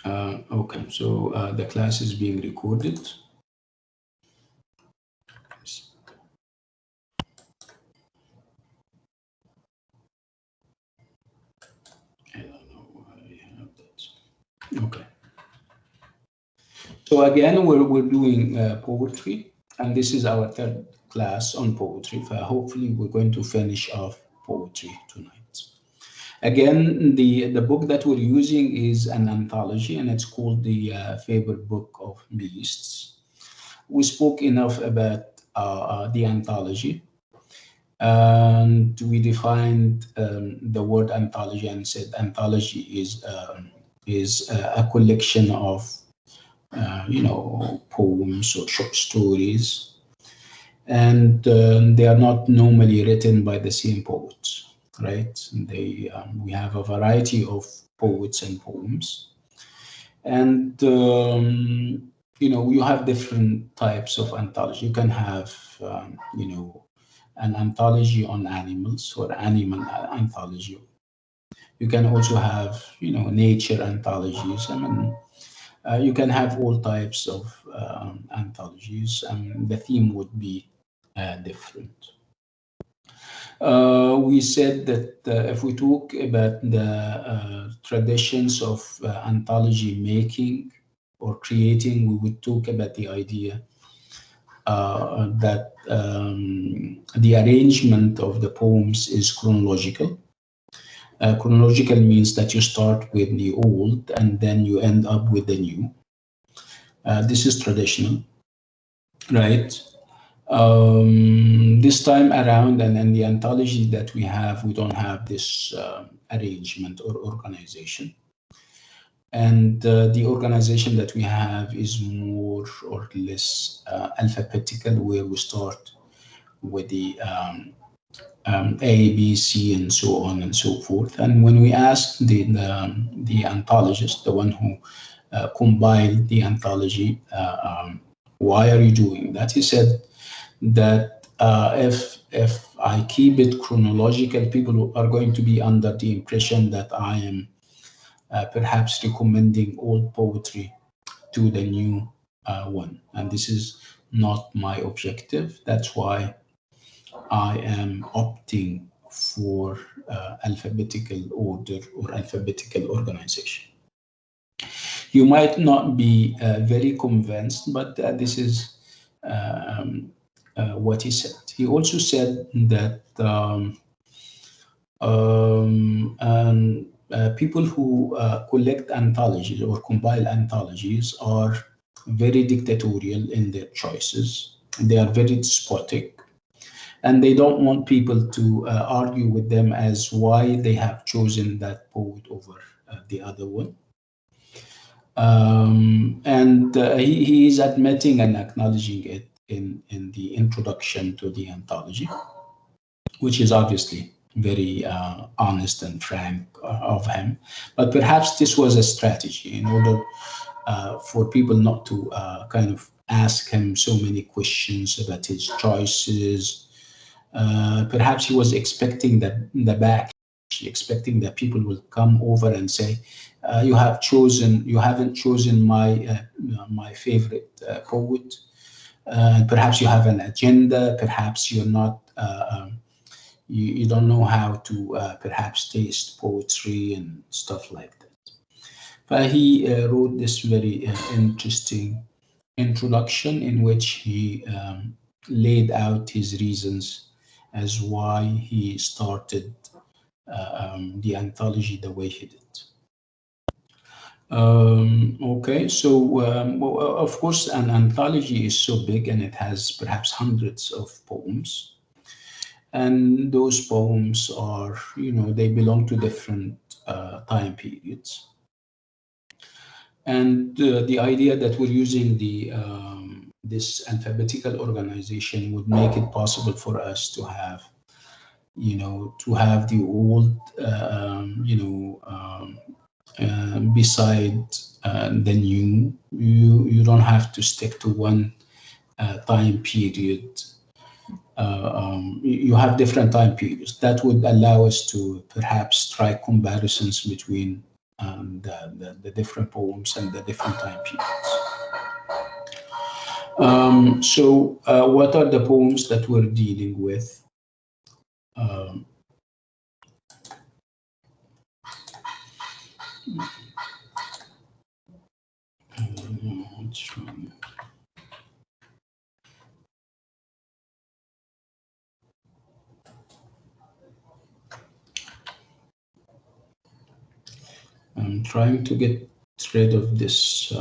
Okay, so the class is being recorded. I don't know why I have that. Okay. So again, we're doing poetry, and this is our third class on poetry. Hopefully, we're going to finish off poetry tonight. Again, the book that we're using is an anthology, and it's called the Faber Book of Beasts. We spoke enough about the anthology, and we defined the word anthology and said anthology is a collection of poems or short stories, and they are not normally written by the same poets, right? We have a variety of poets and poems, and you have different types of anthology. You can have an anthology on animals or animal anthology. You can also have nature anthologies. I mean, you can have all types of anthologies, and the theme would be different. We said that if we talk about the traditions of anthology making or creating, we would talk about the idea that the arrangement of the poems is chronological. Chronological means that you start with the old and then you end up with the new. This is traditional, right? This time around, and in the anthology that we have, we don't have this arrangement or organization. And the organization that we have is more or less alphabetical, where we start with the A, B, C, and so on and so forth. And when we asked the anthologist, the one who compiled the anthology, why are you doing that? He said that if I keep it chronological, people are going to be under the impression that I am perhaps recommending old poetry to the new one, and this is not my objective. That's why I am opting for alphabetical order or alphabetical organization. You might not be very convinced, but this is what he said. He also said that people who collect anthologies or compile anthologies are very dictatorial in their choices. They are very despotic, and they don't want people to argue with them as why they have chosen that poet over the other one. And he is admitting and acknowledging it in the introduction to the anthology, which is obviously very honest and frank of him. But perhaps this was a strategy in order for people not to kind of ask him so many questions about his choices. Perhaps he was expecting the back, expecting that people will come over and say, you haven't chosen my favorite poet. Perhaps you have an agenda. Perhaps you're not. You don't know how to perhaps taste poetry and stuff like that. But he wrote this very interesting introduction in which he laid out his reasons as why he started the anthology the way he did. Okay, so of course, an anthology is so big and it has perhaps hundreds of poems. And those poems are, they belong to different time periods. And the idea that we're using this alphabetical organization would make it possible for us to have, the old, beside the new. You don't have to stick to one time period. You have different time periods that would allow us to perhaps try comparisons between the different poems and the different time periods. What are the poems that we're dealing with? Which one? I'm trying to get rid of this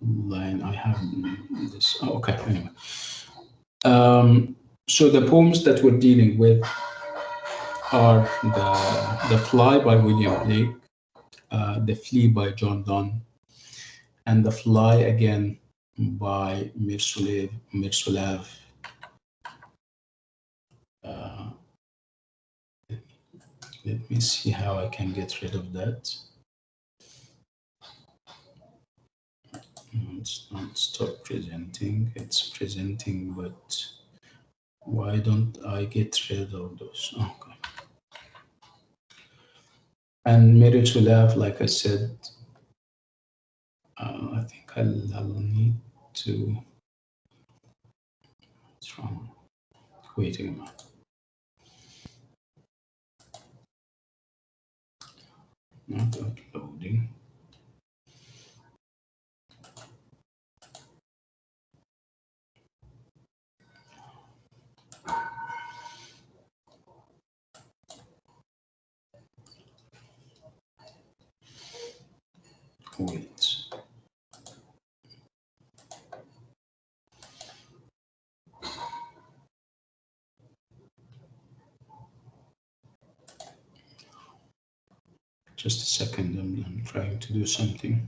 line. I have this. Oh, okay, anyway. So the poems that we're dealing with are the Fly by William Blake, the Flea by John Donne, and the Fly again by Miroslav. Let me see how I can get rid of that. It's not stop presenting, it's presenting, but why don't I get rid of those? Okay. And Miroslav, like I said, I think I'll need to. What's wrong? Wait a minute. Not uploading. Wait. Just a second, I'm trying to do something.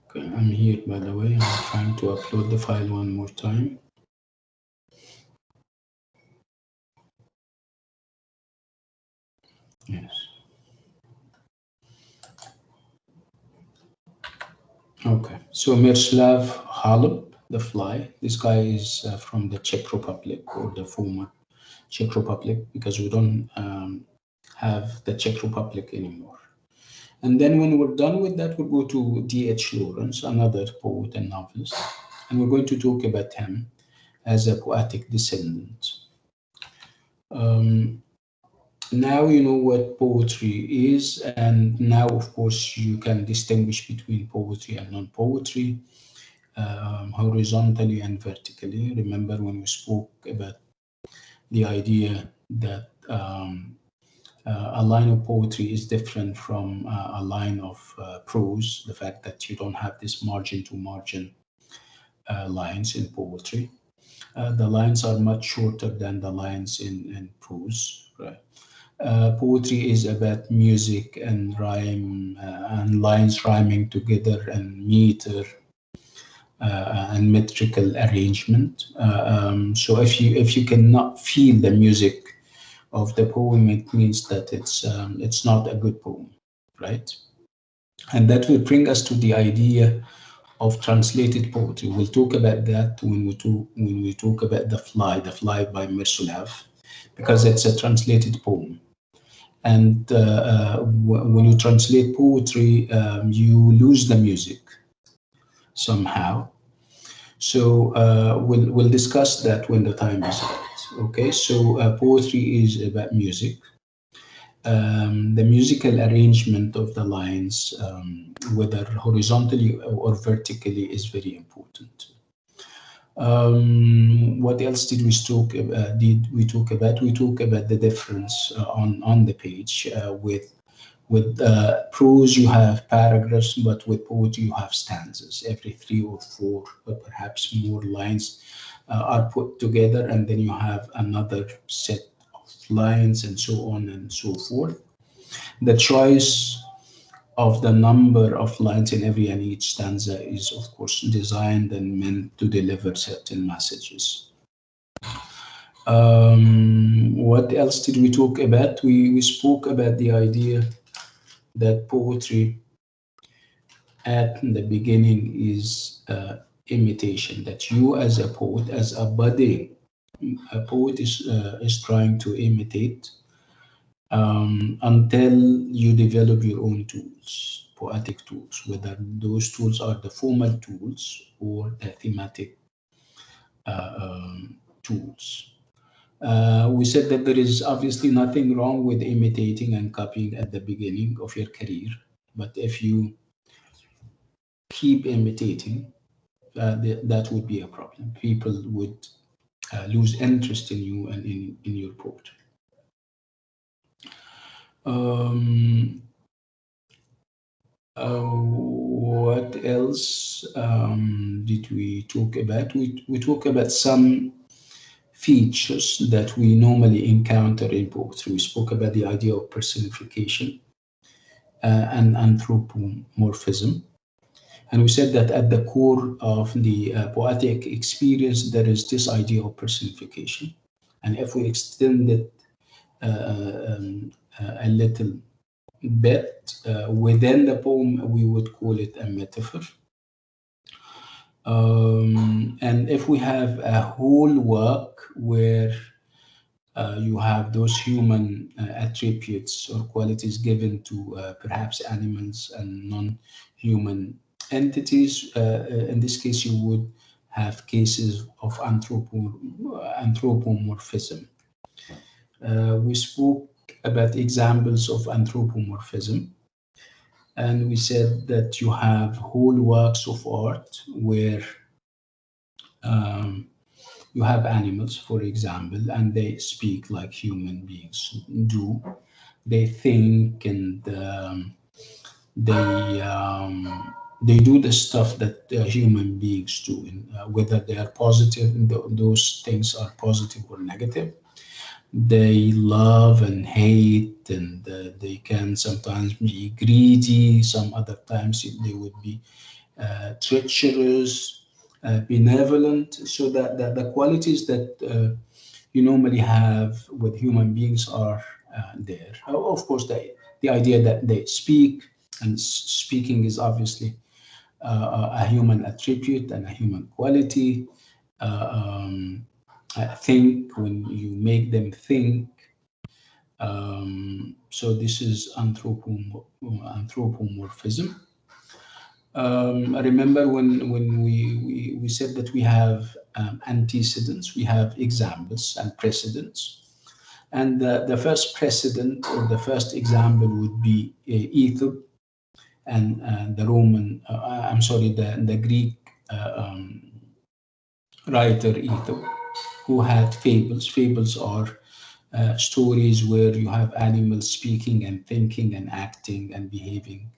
Okay, I'm here, by the way. I'm trying to upload the file one more time. Yes. Okay, so Miroslav Holub, the Fly. This guy is from the Czech Republic, or the former Czech Republic, because we don't have the Czech Republic anymore. And then when we're done with that, we'll go to D.H. Lawrence, another poet and novelist, and we're going to talk about him as a poetic descendant. Now you know what poetry is, and now, of course, you can distinguish between poetry and non-poetry, horizontally and vertically. Remember when we spoke about the idea that a line of poetry is different from a line of prose, the fact that you don't have this margin to margin lines in poetry. The lines are much shorter than the lines in prose, right? Poetry is about music and rhyme and lines rhyming together and meter and metrical arrangement. So if you cannot feel the music of the poem, it means that it's not a good poem, right? And that will bring us to the idea of translated poetry. We'll talk about that when we talk about the Fly by Miroslav, because it's a translated poem. And when you translate poetry, you lose the music somehow. So we'll discuss that when the time is right. Okay, so poetry is about music. The musical arrangement of the lines, whether horizontally or vertically, is very important. What else did we talk about? We talk about the difference on the page with prose you have paragraphs, but with poetry you have stanzas. Every 3 or 4 or perhaps more lines are put together, and then you have another set of lines, and so on and so forth. The choice of the number of lines in every and each stanza is, of course, designed and meant to deliver certain messages. What else did we talk about? We spoke about the idea that poetry at the beginning is imitation, that you as a poet, as a body, a poet is trying to imitate until you develop your own tools, poetic tools, whether those tools are the formal tools or the thematic tools. We said that there is obviously nothing wrong with imitating and copying at the beginning of your career, but if you keep imitating, that would be a problem. People would lose interest in you and in your poetry. What else did we talk about? We talk about some features that we normally encounter in poetry. We spoke about the idea of personification and anthropomorphism. And we said that at the core of the poetic experience, there is this idea of personification. And if we extend it a little bit within the poem, we would call it a metaphor. And if we have a whole work where you have those human attributes or qualities given to perhaps animals and non-human entities, in this case, you would have cases of anthropomorphism. We spoke about examples of anthropomorphism, and we said that you have whole works of art where you have animals, for example, and they speak like human beings do. They think and they do the stuff that human beings do, and, whether they are positive, those things are positive or negative. They love and hate, and they can sometimes be greedy. Some other times they would be treacherous, benevolent. So that the qualities that you normally have with human beings are there. Of course, the idea that they speak, and speaking is obviously a human attribute and a human quality. Think, when you make them think. So this is anthropomorphism. I remember when we said that we have antecedents, we have examples and precedents. And the first precedent or the first example would be Ether, and the Roman, I'm sorry, the Greek writer Ether, who had fables. Fables are stories where you have animals speaking and thinking and acting and behaving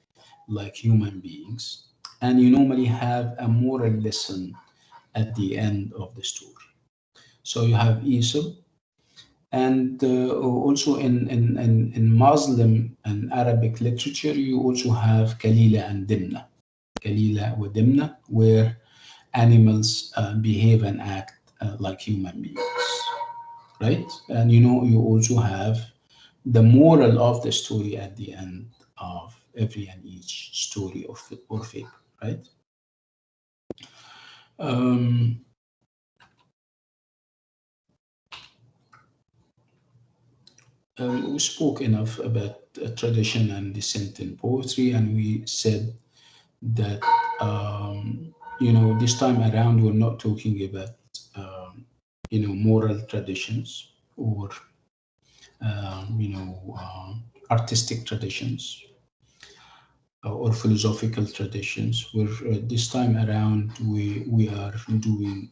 like human beings. And you normally have a moral lesson at the end of the story. So you have Aesop, and also in Muslim and Arabic literature, you also have Kalila and Dimna. Kalila or Dimna, where animals behave and act like human beings, right? And you also have the moral of the story at the end of every and each story or fable, right? We spoke enough about tradition and descent in poetry, and we said that this time around we're not talking about moral traditions or artistic traditions or philosophical traditions. Where this time around we are doing,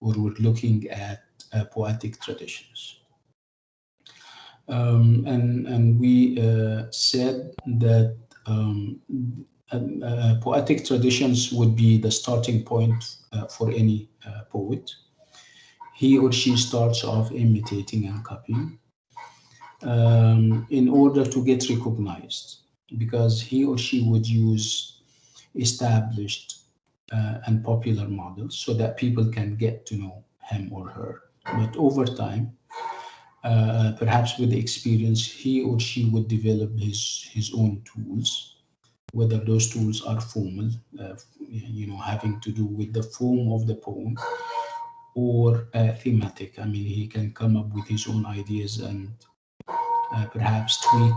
or we're looking at poetic traditions. And we said that poetic traditions would be the starting point for any poet. He or she starts off imitating and copying in order to get recognized. because he or she would use established and popular models so that people can get to know him or her. But over time, perhaps with the experience, he or she would develop his own tools, whether those tools are formal, having to do with the form of the poem, or thematic. I mean, he can come up with his own ideas and perhaps tweak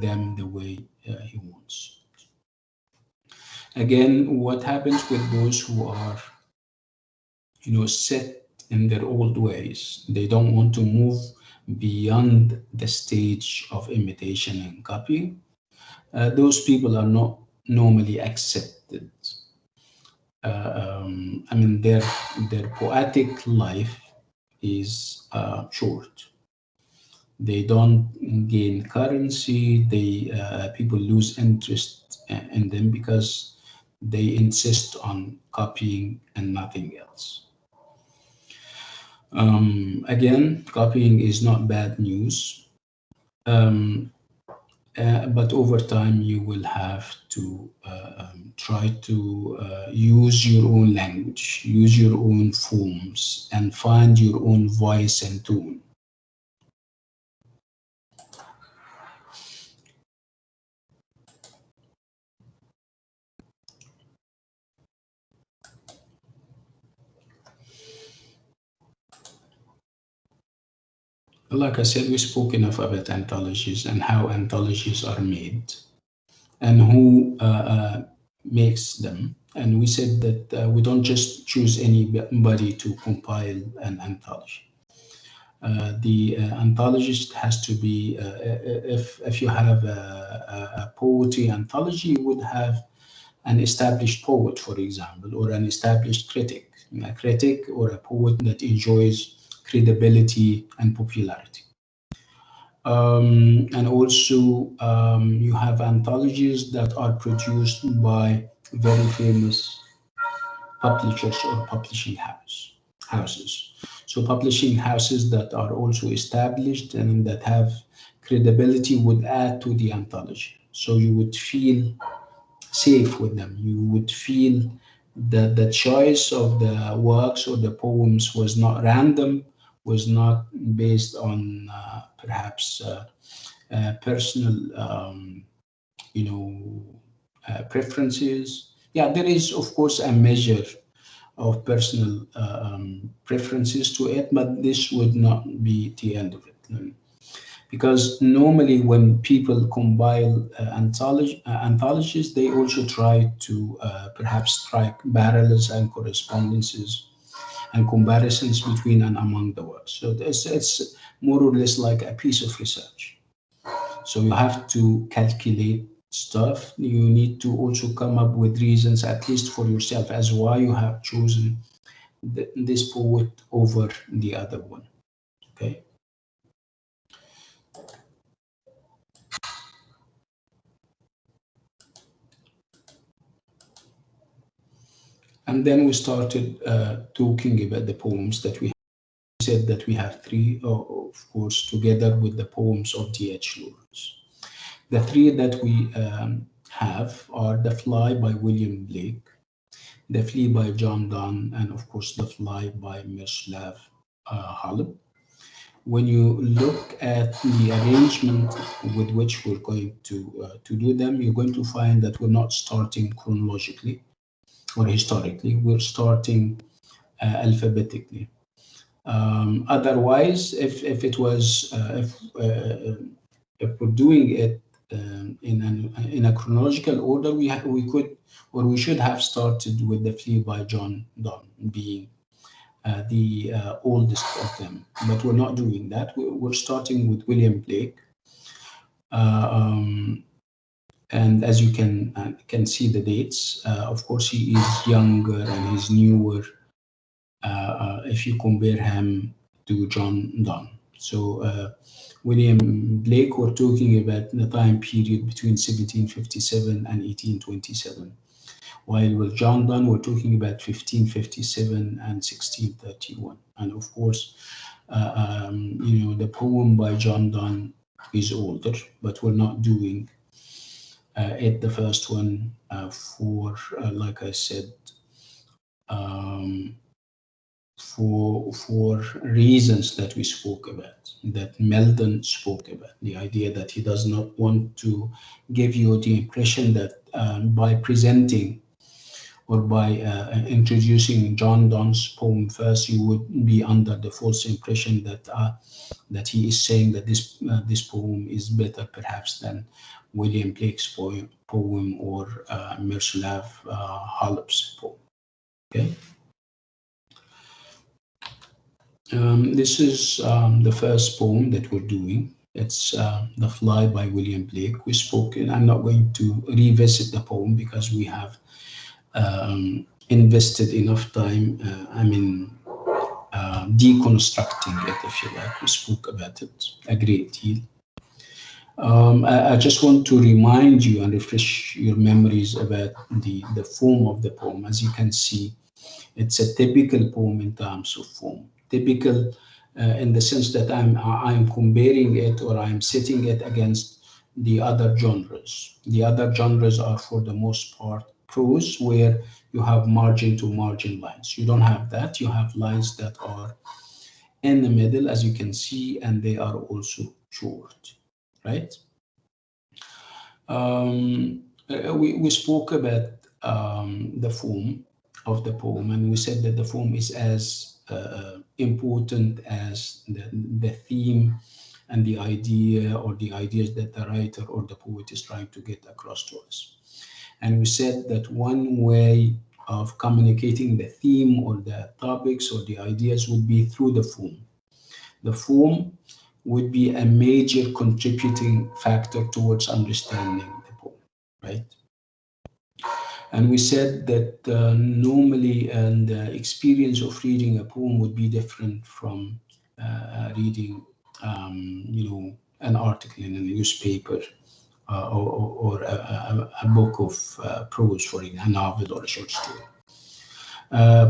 them the way he wants. Again, what happens with those who are, set in their old ways? They don't want to move beyond the stage of imitation and copying. Those people are not normally accepted. I mean, their poetic life is short. They don't gain currency. They people lose interest in them because they insist on copying and nothing else. Again, copying is not bad news, um, but over time you will have to try to use your own language, use your own forms, and find your own voice and tone. Like I said, we spoke enough about anthologies and how anthologies are made and who makes them. And we said that we don't just choose anybody to compile an anthology. The anthologist has to be, if you have a poetry anthology, you would have an established poet, for example, or an established critic, a critic or a poet that enjoys credibility and popularity. And also, you have anthologies that are produced by very famous publishers or houses. So publishing houses that are also established and that have credibility would add to the anthology. So you would feel safe with them. You would feel that the choice of the works or the poems was not random, was not based on perhaps personal, preferences. Yeah, there is, of course, a measure of personal preferences to it, but this would not be the end of it. Because normally when people compile anthologies, they also try to perhaps strike parallels and correspondences and comparisons between and among the works. So it's more or less like a piece of research. So you have to calculate stuff. You need to also come up with reasons, at least for yourself, as why you have chosen this poet over the other one. Okay. And then we started talking about the poems that we said that we have three, of course, together with the poems of D.H. Lawrence. The three that we have are The Fly by William Blake, The Flea by John Donne, and of course The Fly by Miroslav Holub. When you look at the arrangement with which we're going to do them, you're going to find that we're not starting chronologically or historically. We're starting alphabetically. Otherwise, if it was if we're doing it in a chronological order, we could or we should have started with The Flea by John Donne being the oldest of them, but we're not doing that. We're starting with William Blake, and as you can see the dates. Of course, he is younger and he's newer if you compare him to John Donne. So William Blake, we're talking about the time period between 1757 and 1827. While with John Donne, we're talking about 1557 and 1631. And of course, the poem by John Donne is older, but we're not doing at the first one for, like I said, for reasons that we spoke about, that Meldon spoke about, the idea that he does not want to give you the impression that by presenting or by introducing John Donne's poem first, you would be under the false impression that he is saying that this poem is better perhaps than William Blake's poem or Miroslav Holub's poem. Okay. This is the first poem that we're doing. It's The Fly by William Blake. We spoke, and I'm not going to revisit the poem because we have invested enough time, deconstructing it, if you like. We spoke about it a great deal. I just want to remind you and refresh your memories about the form of the poem. As you can see, it's a typical poem in terms of form. Typical in the sense that I'm comparing it, or I'm setting it against the other genres. The other genres are, for the most part, prose, where you have margin to margin lines. You don't have that. You have lines that are in the middle, as you can see, and they are also short, right? We spoke about the form of the poem, and we said that the form is as important as the theme and the idea, or the ideas that the writer or the poet is trying to get across to us. And we said that one way of communicating the theme or the topics or the ideas would be through the form. The form would be a major contributing factor towards understanding the poem, right? And we said that normally, and the experience of reading a poem would be different from reading, an article in a newspaper or a book of prose, for example, a novel or a short story.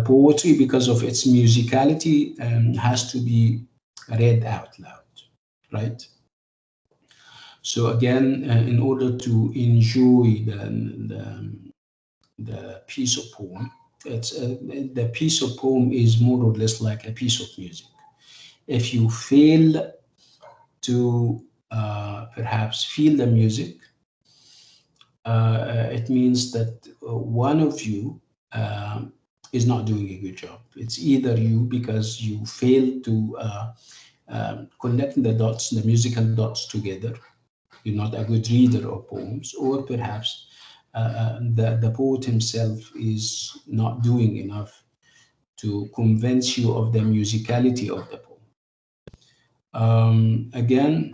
Poetry, because of its musicality, has to be read out loud, right? So again, in order to enjoy the piece of poem, the piece of poem is more or less like a piece of music. If you fail to perhaps feel the music, it means that one of you is not doing a good job. It's either you, because you fail to connect the dots, the musical dots together. You're not a good reader of poems, or perhaps the poet himself is not doing enough to convince you of the musicality of the poem. Again,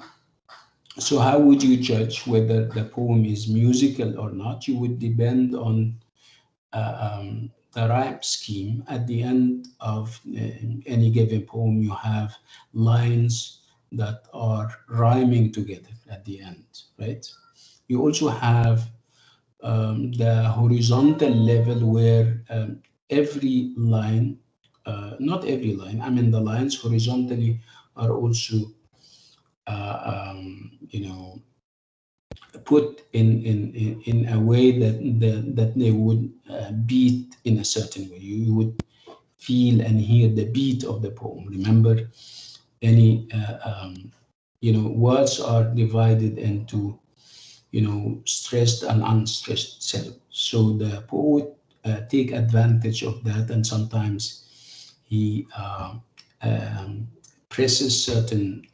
so how would you judge whether the poem is musical or not? You would depend on the rhyme scheme. At the end of any given poem, you have lines that are rhyming together at the end, right? You also have the horizontal level, where every line, not every line, I mean the lines horizontally are also, put in a way that they would beat in a certain way. You would feel and hear the beat of the poem. Remember, any words are divided into stressed and unstressed syllables. So the poet take advantage of that, and sometimes he presses certain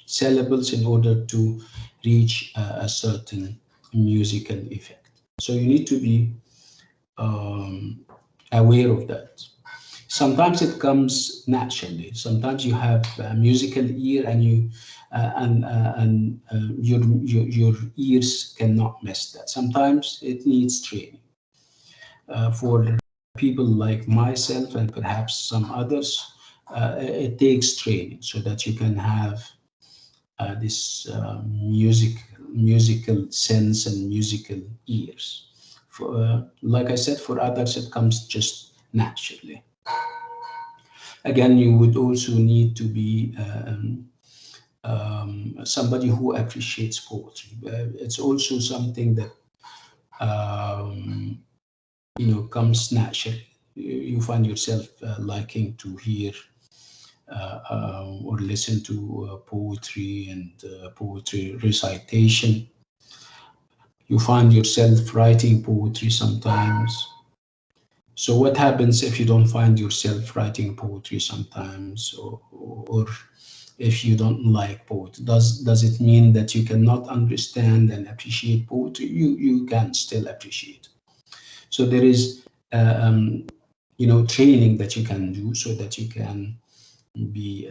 syllables in order to reach a certain musical effect. So you need to be aware of that. Sometimes it comes naturally. Sometimes you have a musical ear, and your ears cannot miss that. Sometimes it needs training. For people like myself and perhaps some others, it takes training so that you can have this musical sense and musical ears. Like I said, for others it comes just naturally. Again, you would also need to be somebody who appreciates poetry. It's also something that comes naturally. You find yourself liking to hear or listen to poetry and poetry recitation. You find yourself writing poetry sometimes. So what happens if you don't find yourself writing poetry sometimes, or if you don't like poetry? Does it mean that you cannot understand and appreciate poetry? You can still appreciate. So there is training that you can do so that you can be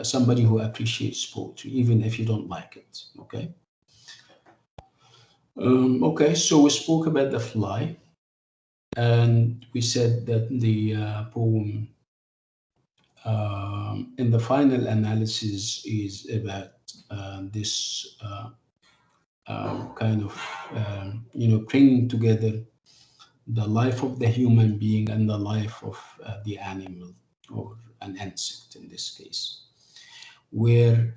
somebody who appreciates poetry, even if you don't like it. Okay. Okay, so we spoke about the fly, and we said that the poem in the final analysis is about this kind of bringing together the life of the human being and the life of the animal or an insect in this case, where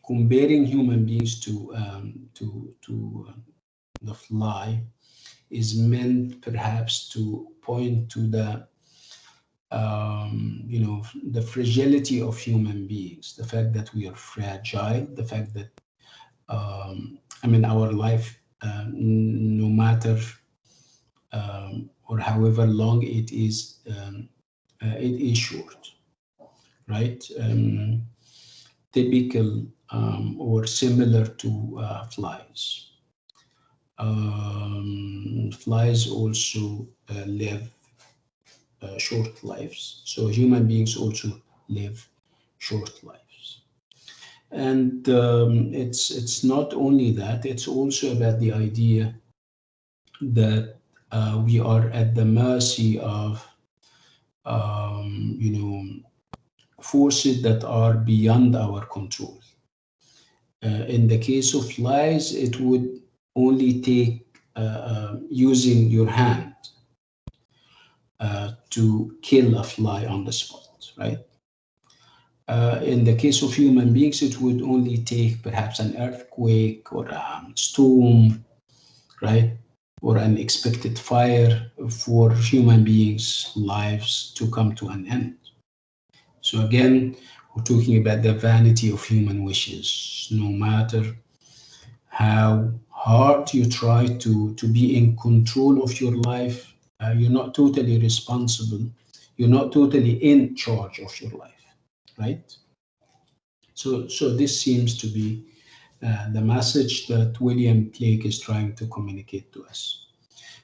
comparing human beings to the fly is meant perhaps to point to the the fragility of human beings, the fact that we are fragile, the fact that our life, no matter or however long it is short, right? Typical or similar to flies. Flies also live short lives. So human beings also live short lives. And it's not only that, it's also about the idea that we are at the mercy of forces that are beyond our control. In the case of flies, it would only take using your hand to kill a fly on the spot, right? In the case of human beings, it would only take perhaps an earthquake or a storm, right? Or an expected fire for human beings' lives to come to an end. So again, we're talking about the vanity of human wishes. No matter how hard you try to be in control of your life, you're not totally responsible. You're not totally in charge of your life, right? So this seems to be the message that William Blake is trying to communicate to us.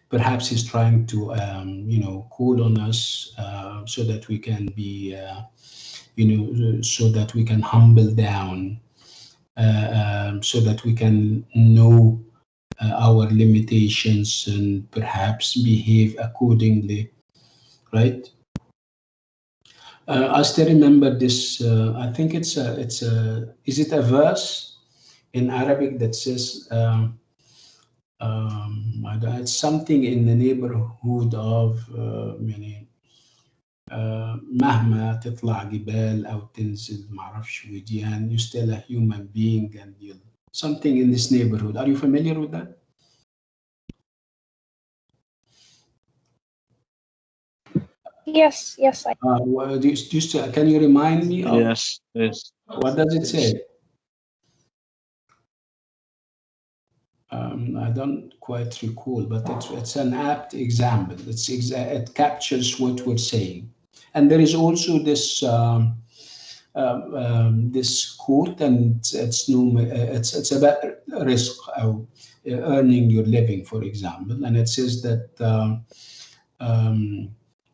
Perhaps he's trying to, call on us so that we can be, so that we can humble down, so that we can know our limitations and perhaps behave accordingly, right? I still remember this. I think it's a. Is it a verse in Arabic that says? It's something in the neighborhood of يعني مهما تطلع جبال أو تنزل معرفش وديان, you're still a human being, and you something in this neighborhood. Are you familiar with that? Yes, I. Well, can you remind me of? Yes. What does it say? I don't quite recall, but it's an apt example. It captures what we're saying. And there is also this this quote, and it's about risk, earning your living, for example. And it says that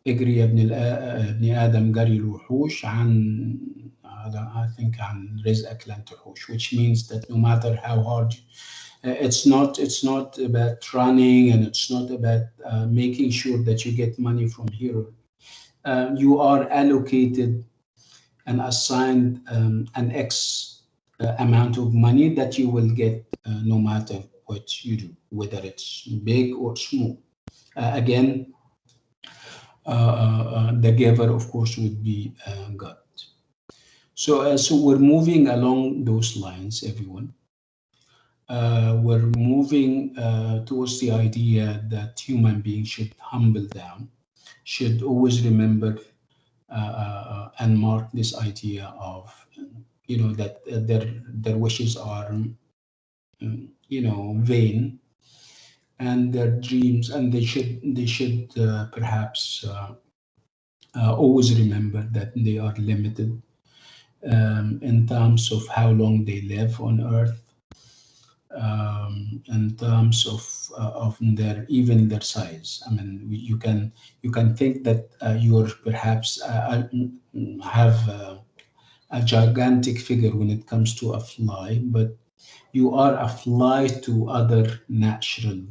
اجري يا ابن آدم جري الوحوش عن I think عن رزقك لن تحوش, which means that no matter how hard it's not about running, and it's not about making sure that you get money from here. You are allocated and assigned an X amount of money that you will get no matter what you do, whether it's big or small. Again, the giver, of course, would be God. So we're moving along those lines, everyone. we're moving towards the idea that human beings should humble down, should always remember and mark this idea of, that their wishes are, vain, and their dreams, and they should perhaps always remember that they are limited in terms of how long they live on Earth, in terms of their even their size. I mean, you can think that you're perhaps have a gigantic figure when it comes to a fly, but you are a fly to other natural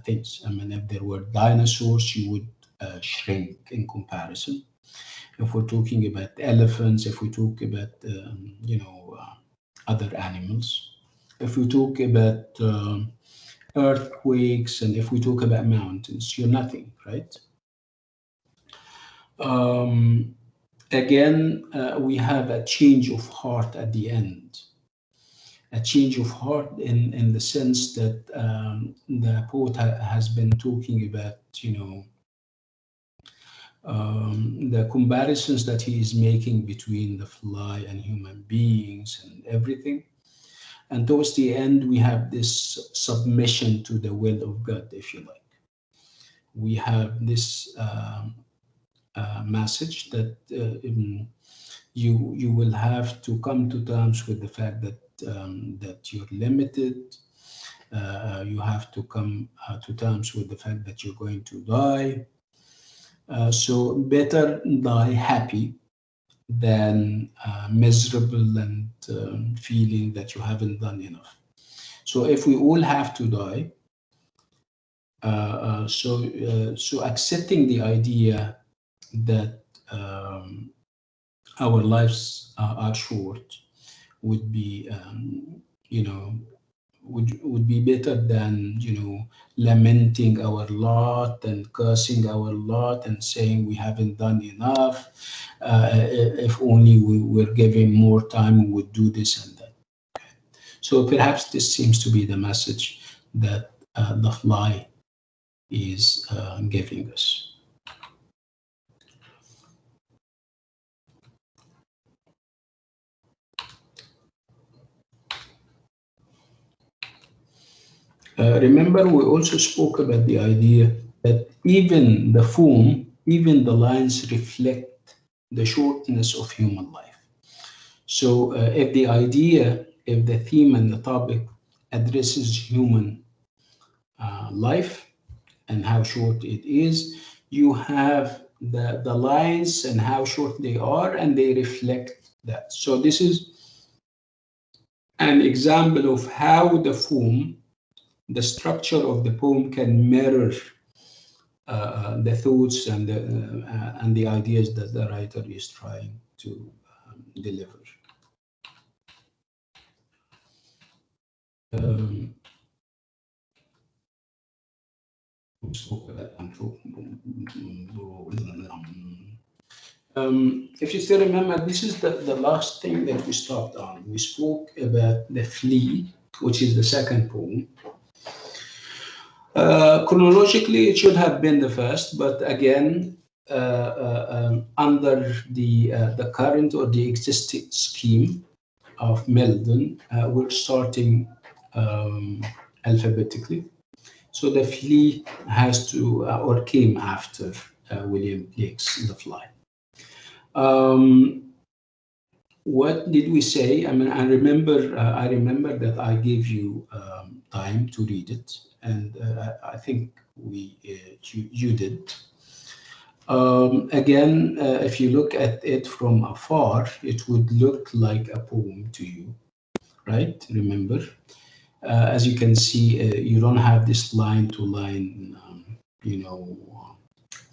things. I mean, if there were dinosaurs, you would shrink in comparison. If we're talking about elephants, if we talk about other animals, if we talk about earthquakes, and if we talk about mountains, you're nothing, right? Um, Again, we have a change of heart at the end. A change of heart in the sense that the poet has been talking about, the comparisons that he is making between the fly and human beings and everything. And towards the end, we have this submission to the will of God, if you like. We have this message that you will have to come to terms with the fact that you're limited. You have to come to terms with the fact that you're going to die. So better die happy than miserable and feeling that you haven't done enough. So if we all have to die, so accepting the idea that our lives are short would be, would be better than, lamenting our lot and cursing our lot and saying we haven't done enough. If only we were given more time, we would do this and that. So perhaps this seems to be the message that the fly is giving us. Remember, we also spoke about the idea that even the foam, even the lines reflect the shortness of human life. So if the theme and the topic addresses human life and how short it is, you have the lines and how short they are, and they reflect that. So this is an example of how the poem, the structure of the poem, can mirror the thoughts and the ideas that the writer is trying to deliver. If you still remember, this is the last thing that we stopped on. We spoke about the Flea, which is the second poem. Chronologically, it should have been the first, but again, under the current or the existing scheme of Meldon, we're starting alphabetically. So the Flea has to, or came after William Blake's The Fly. What did we say? I mean, I remember that I gave you time to read it, and I think you did. Again, if you look at it from afar, it would look like a poem to you, right? Remember, as you can see, you don't have this line to line,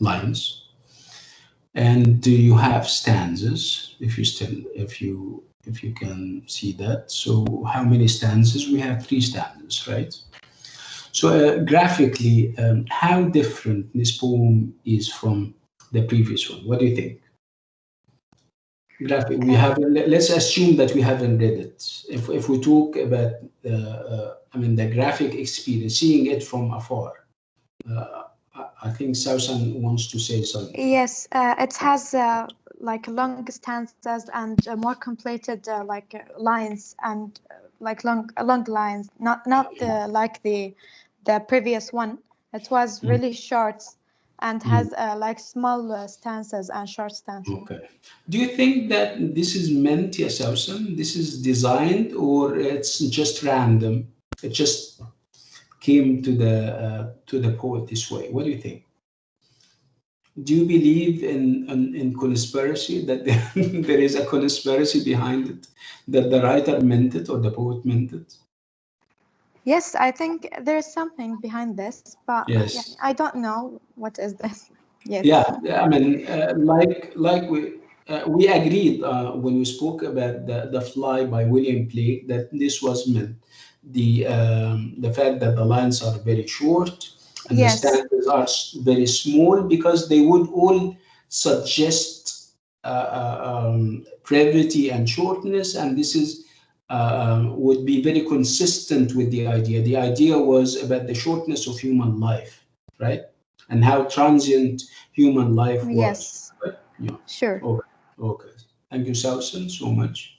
lines. And you have stanzas, if you can see that. So how many stanzas? We have 3 stanzas, right? So graphically, how different this poem is from the previous one? What do you think? graphic. We have. Let's assume that we haven't read it. If we talk about, I mean, the graphic experience, seeing it from afar. I think Sausan wants to say something. Yes, it has like long stanzas and more completed lines and like long lines. Not like the previous one. It was really short and has like small stanzas and short stanzas. Okay. Do you think that this is meant, yes, Sausan? This is designed, or it's just random? It just came to the poet this way. What do you think? Do you believe in conspiracy, that there is a conspiracy behind it, that the writer meant it or the poet meant it? Yes, I think there's something behind this, but Yes. yeah, I don't know what is this. Yes. Yeah, I mean, like we agreed when we spoke about the Fly by William Blake, that this was meant. The fact that the lines are very short and the Yes. stanzas are very small, because they would all suggest brevity and shortness, and this is would be very consistent with the idea. The idea was about the shortness of human life, right? And how transient human life was. Yes. Right? Yeah. Sure. Okay. Okay. Thank you, Sausan, so much.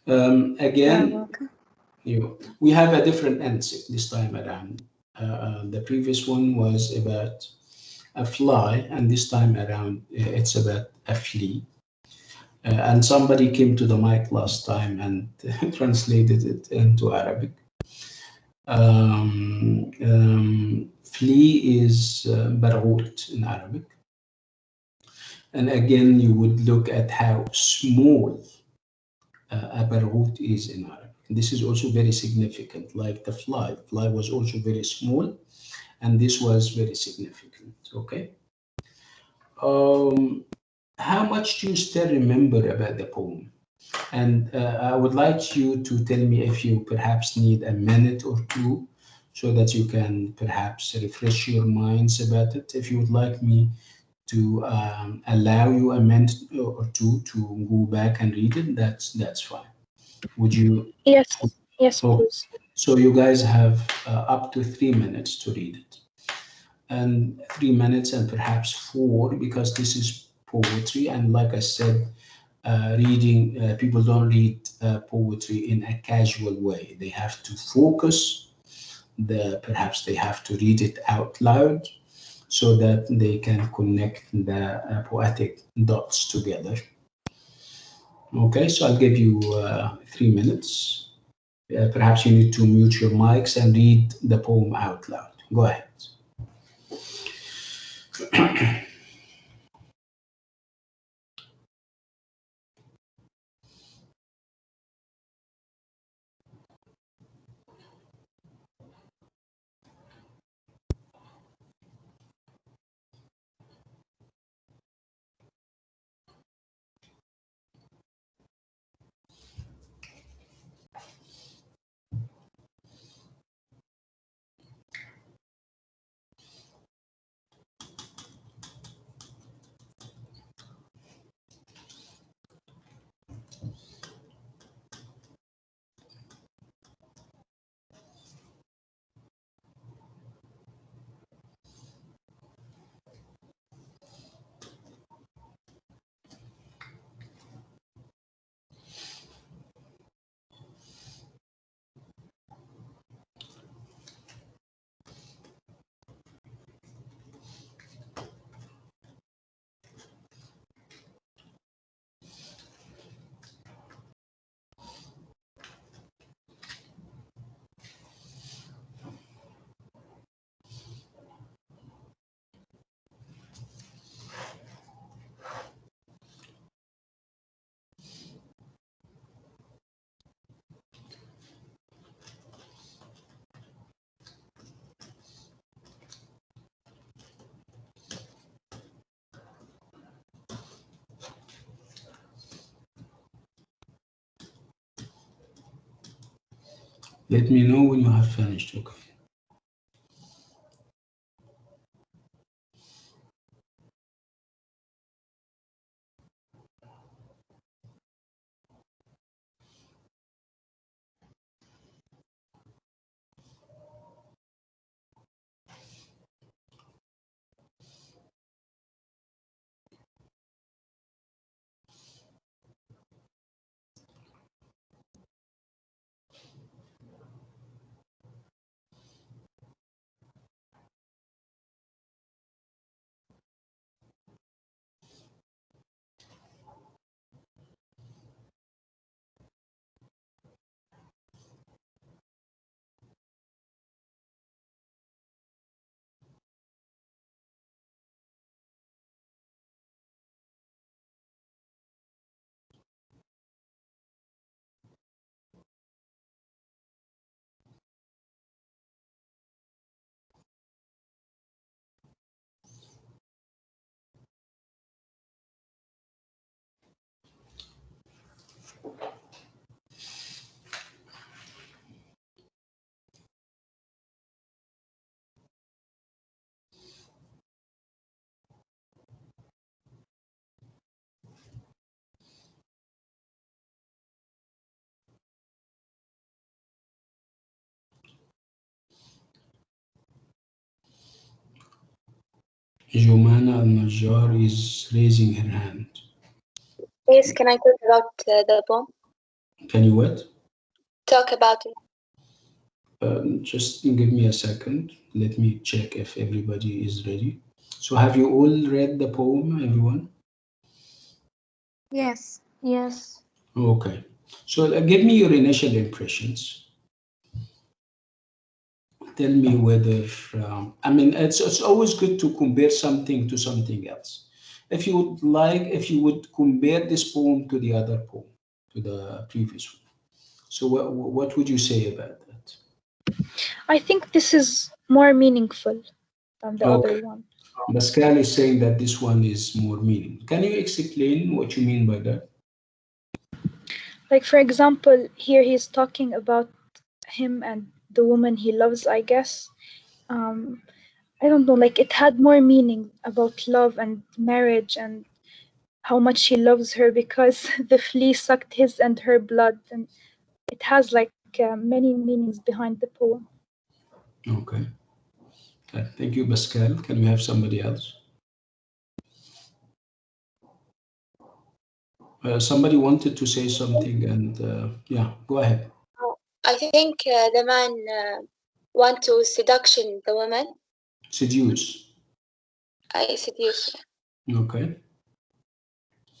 You're Again, welcome. we have a different answer this time around. The previous one was about a fly, and this time around it's about a flea. And somebody came to the mic last time and translated it into Arabic. Flea is barghut in Arabic. And again, you would look at how small a barghut is in Arabic. This is also very significant, like the fly. The fly was also very small, and this was very significant. Okay. How much do you still remember about the poem? And I would like you to tell me if you perhaps need a minute or two, so that you can perhaps refresh your minds about it. If you would like me to allow you a minute or two to go back and read it, that's fine. Would you? Yes. Yes, Oh, please. so you guys have up to 3 minutes to read it, and 3 minutes and perhaps four, because this is poetry. And like I said, reading, people don't read poetry in a casual way. They have to focus. Perhaps they have to read it out loud, so that they can connect the poetic dots together. Okay, so I'll give you 3 minutes. Perhaps you need to mute your mics and read the poem out loud. Go ahead. Let me know when you have finished. Okay. Jumana Al-Najjar is raising her hand. Yes, can I talk about the poem? Can you what? Talk about it. Just give me a second. Let me check if everybody is ready. So have you all read the poem, everyone? Yes. Yes. Okay. So give me your initial impressions. Tell me whether, I mean, it's always good to compare something to something else. If you would like, if you would compare this poem to the other poem, to the previous one. So what would you say about that? I think this is more meaningful than the other Okay. one. Pascal is saying that this one is more meaning. Can you explain what you mean by that? Like, for example, here he's talking about him and the woman he loves, I guess. I don't know, like it had more meaning about love and marriage and how much he loves her because the flea sucked his and her blood, and it has like many meanings behind the poem. Okay. Thank you, Pascal. Can we have somebody else? Somebody wanted to say something, and yeah, go ahead. I think the man want to seduction the woman. Seduce. I seduce. Okay.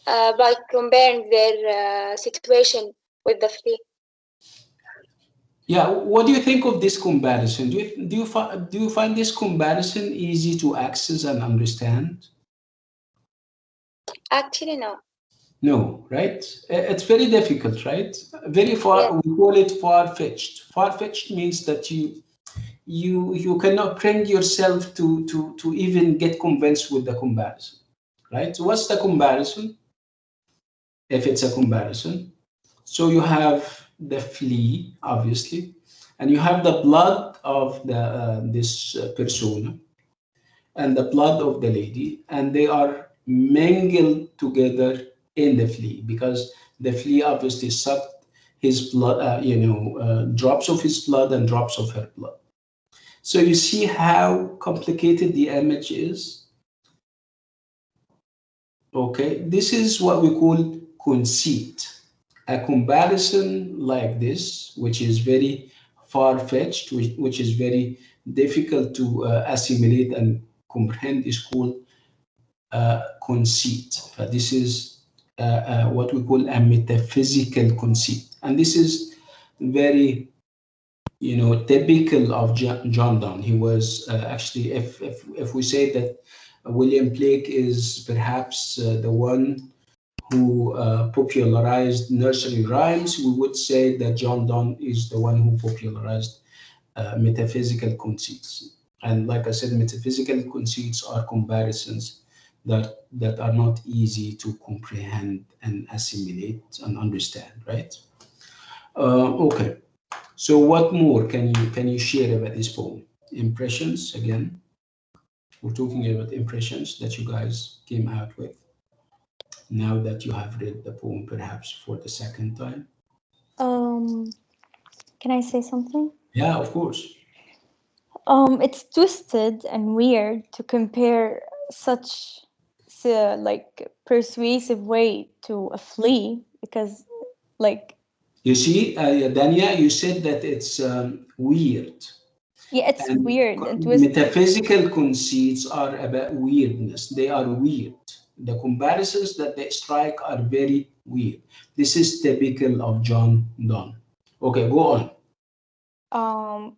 By comparing their situation with the flea. Yeah. What do you think of this comparison? Do you find this comparison easy to access and understand? Actually, no. No, right? It's very difficult, right? Very far. Yeah. We call it far-fetched. Far-fetched means that you cannot bring yourself to even get convinced with the comparison, right? So what's the comparison? If it's a comparison, so you have the flea, obviously, and you have the blood of the this persona and the blood of the lady, and they are mingled together in the flea because the flea obviously sucked his blood, drops of his blood and drops of her blood. So you see how complicated the image is. Okay, this is what we call conceit. A comparison like this, which is very far-fetched, which is very difficult to assimilate and comprehend, is called conceit. This is what we call a metaphysical conceit, and this is very, typical of John Donne. He was actually, if we say that William Blake is perhaps the one who popularized nursery rhymes, we would say that John Donne is the one who popularized metaphysical conceits. And like I said, metaphysical conceits are comparisons that are not easy to comprehend and assimilate and understand, right? Okay. So what more can you share about this poem? Impressions again. We're talking about impressions that you guys came out with now that you have read the poem perhaps for the second time. Can I say something? Yeah, of course. It's twisted and weird to compare such like persuasive way to a flea because like You see, Dania, you said that it's weird. yeah, it's And weird and twisted. metaphysical conceits are about weirdness. They are weird. The comparisons that they strike are very weird. This is typical of John Donne. Okay, go on.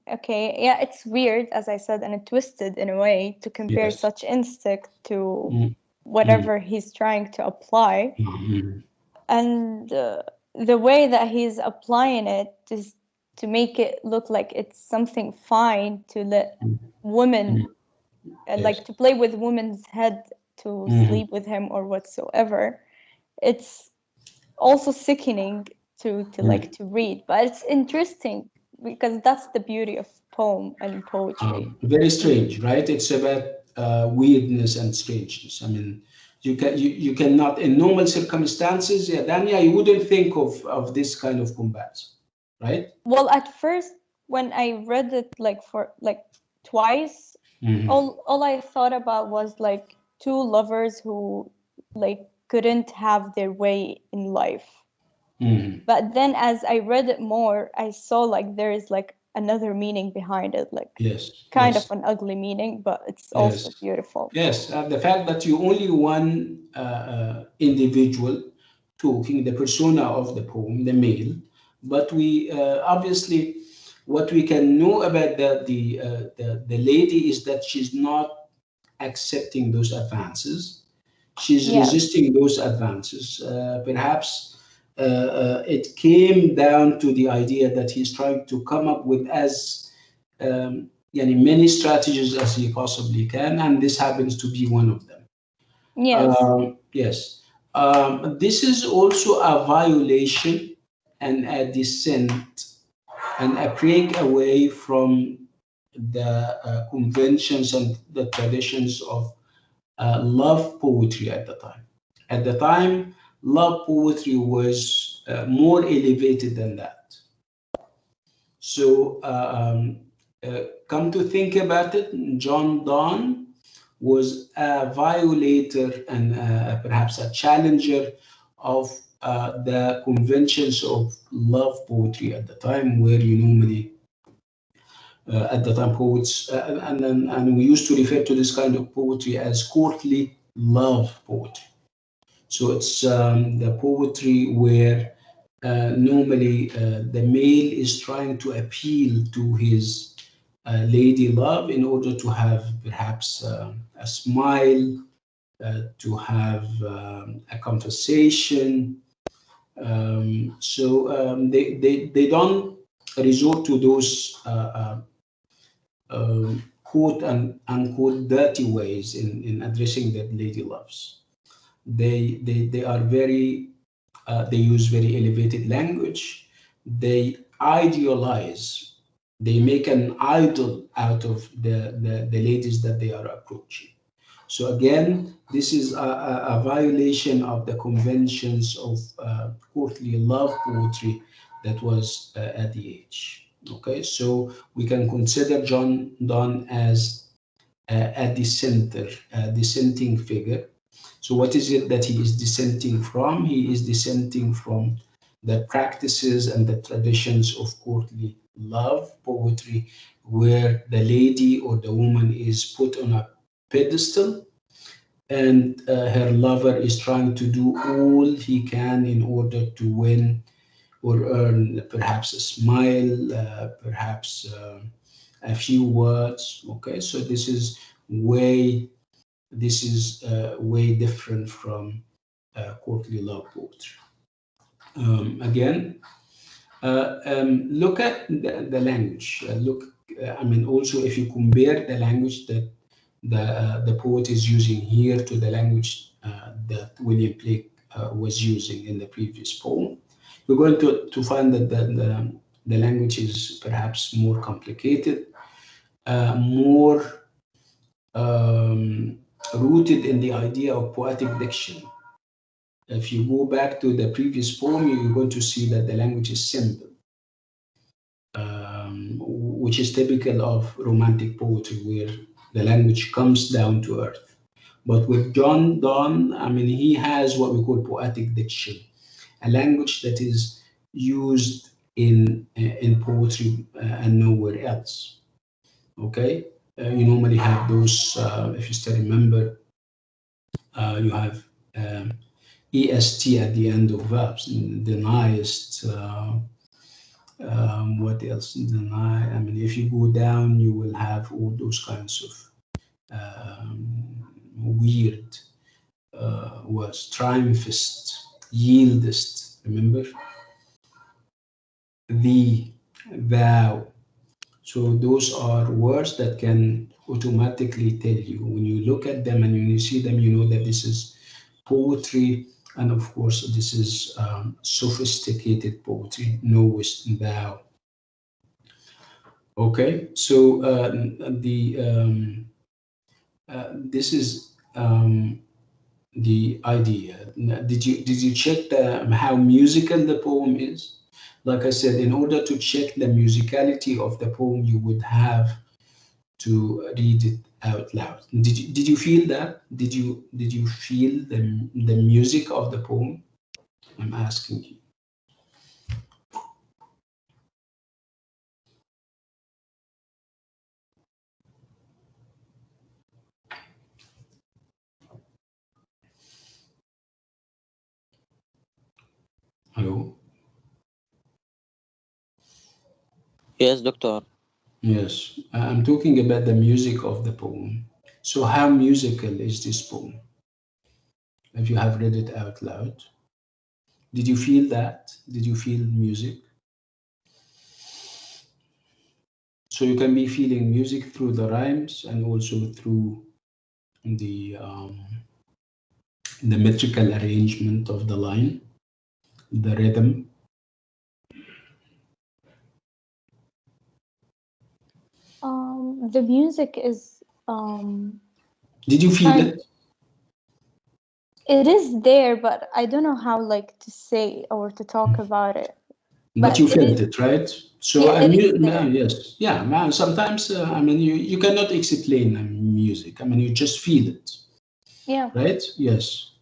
Okay, yeah, it's weird as I said, and it twisted in a way to compare Yes. such instinct to Mm. whatever he's trying to apply. Mhm. And the way that he's applying it is to make it look like it's something fine to let women like to play with women's head to sleep with him or whatsoever. It's also sickening to like to read, but it's interesting because that's the beauty of poem and poetry. Very strange, right? It's about weirdness and strangeness. I mean, you cannot in normal circumstances, yeah, Dania, you wouldn't think of this kind of comparison, right? Well, at first when I read it like for like twice, all I thought about was like two lovers who like couldn't have their way in life. But then as I read it more, I saw like there is like another meaning behind it, like kind of an ugly meaning, but it's also beautiful. Yes, the fact that you only one individual talking, the persona of the poem, the male, but we obviously what we can know about the lady is that she's not accepting those advances. She's resisting those advances. Perhaps it came down to the idea that he's trying to come up with as many strategies as he possibly can, and this happens to be one of them. Yes. This is also a violation and a dissent and a break away from the conventions and the traditions of love poetry at the time. At the time, love poetry was more elevated than that. So, come to think about it, John Donne was a violator and perhaps a challenger of the conventions of love poetry at the time, where you normally at the time poets and we used to refer to this kind of poetry as courtly love poetry. So it's the poetry where normally the male is trying to appeal to his lady love in order to have perhaps a smile, to have a conversation. They don't resort to those quote and unquote dirty ways in addressing their lady loves. They are very they use very elevated language. They idealize. They make an idol out of the ladies that they are approaching. So again, this is a violation of the conventions of courtly love poetry that was at the age. Okay, so we can consider John Donne as a dissenter, a dissenting figure. So what is it that he is dissenting from? He is dissenting from the practices and the traditions of courtly love poetry, where the lady or the woman is put on a pedestal and her lover is trying to do all he can in order to win or earn perhaps a smile, perhaps a few words. Okay, so this is way different from courtly love poetry. Again, look at the language. Also if you compare the language that the poet is using here to the language that William Blake was using in the previous poem, you're going to find that the language is perhaps more complicated, more rooted in the idea of poetic diction. If you go back to the previous poem, you're going to see that the language is simple, which is typical of romantic poetry, where the language comes down to earth. But with John Donne, he has what we call poetic diction, a language that is used in poetry and nowhere else. Okay, you normally have those. If you still remember, you have est at the end of verbs. Deniest. What else? Deny. If you go down, you will have all those kinds of weird words. Triumphist, yieldest. Remember, thee, thou. So those are words that can automatically tell you when you look at them and when you see them, you know that this is poetry. And of course, this is sophisticated poetry, knowest thou. Okay, so this is the idea. Did you check how musical the poem is? Like I said, in order to check the musicality of the poem, you would have to read it out loud. Did you feel that? Did you feel the music of the poem? I'm asking you. Hello? Yes, doctor. Yes, I'm talking about the music of the poem. So how musical is this poem? If you have read it out loud, did you feel that? Did you feel music? So you can be feeling music through the rhymes and also through the metrical arrangement of the line, the rhythm. The music is Did you feel it? it is there, but I don't know how like to say or to talk about it. But you felt is, it, right? So yeah, it is there. yes, yeah. Man, sometimes I mean, you cannot explain music. I mean, you just feel it, Yeah. right? Yes.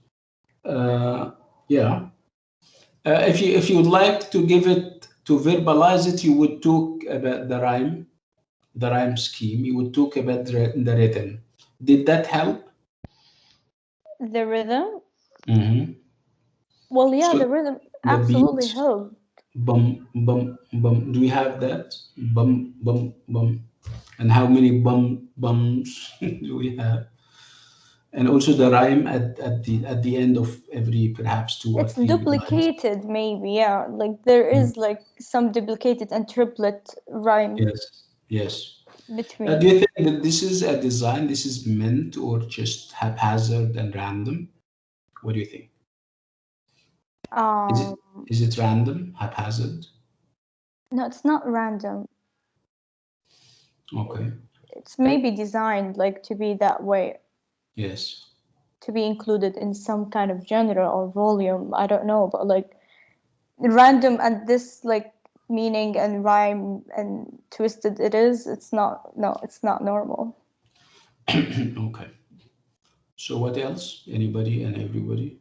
Yeah. If you would like to give it to verbalize it, you would talk about the rhyme scheme. You would talk about the rhythm. Did that help? The rhythm? Mm-hmm. Well, yeah, So the rhythm the absolutely beats, helped. bum bum bum. Do we have that? Bum bum bum. And how many bums do we have? And also the rhyme at the end of every perhaps two or It's three lines. duplicated, maybe, yeah. Like there is like some duplicated and triplet rhyme Yes, yes. between. Do you think that this is a design, this is meant or just haphazard and random? What do you think? Is Um, it is it random, haphazard? no, it's not random. Okay. It's maybe designed like to be that way, Yes. to be included in some kind of genre or volume. I don't know, but like random and this like meaning and rhyme and twisted it is. It's not. No, it's not normal. Okay. So what else? Anybody and everybody?